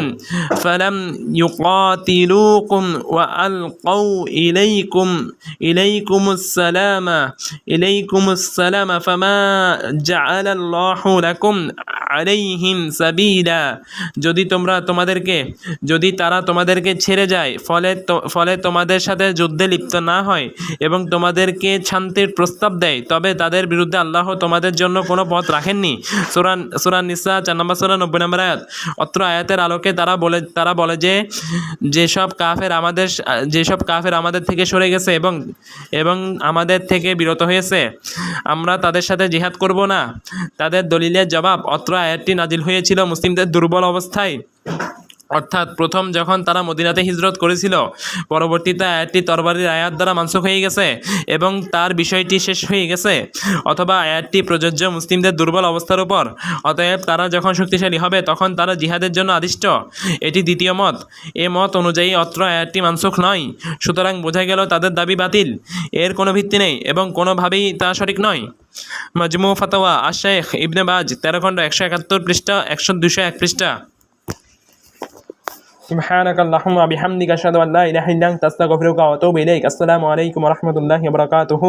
Speaker 1: فلم يقاتلوكم وألقوا إليكم السلام فما جعل الله لكم عليهم سبيلا। যদি তারা তোমাদেরকে ছেড়ে যায়, ফলে তোমাদের সাথে যুদ্ধে লিপ্ত না হয় এবং তোমাদেরকে শান্তির প্রস্তাব দেয়, তবে তাদের বিরুদ্ধে আল্লাহ তোমাদের জন্য কোনো পথ রাখেননি। সূরা নিসা 4 নম্বর সূরা 90 নম্বর আয়াত। অত্র আয়াতের আলোকে তারা বলে যে যেসব কাফের আমাদের থেকে সরে গেছে এবং আমাদের থেকে বিরত হয়েছে, আমরা তাদের সাথে জিহাদ করব না। তাদের দলিলের জবাব, অত্র আয়াতটি নাজিল হয়েছিল মুসলিমদের দুর্বল অবস্থায়, অর্থাৎ প্রথম যখন তারা মদিনাতে হিজরত করেছিল। পরবর্তীতে আয়াতটি তরবারির আয়াত দ্বারা মানসুখ হয়ে গেছে এবং তার বিষয়টি শেষ হয়ে গেছে, অথবা আয়াতটি প্রযোজ্য মুসলিমদের দুর্বল অবস্থার উপর। অতএব তারা যখন শক্তিশালী হবে তখন তারা জিহাদের জন্য আদিষ্ট। এটি দ্বিতীয় মত। এ মত অনুযায়ী অত্র আয়াতটি মানসুখ নয়। সুতরাং বোঝা গেল তাদের দাবি বাতিল, এর কোনো ভিত্তি নেই এবং কোনোভাবেই তা সঠিক নয়। মাজমু ফাতাওয়া আশ-শাইখ ইবনে বাজ 13 খণ্ড 171 পৃষ্ঠা 201 পৃষ্ঠা। سبحانك اللهم وبحمدك أشهد أن لا إله إلا أنت أستغفرك وأتوب إليك। السلام عليكم ورحمة الله وبركاته।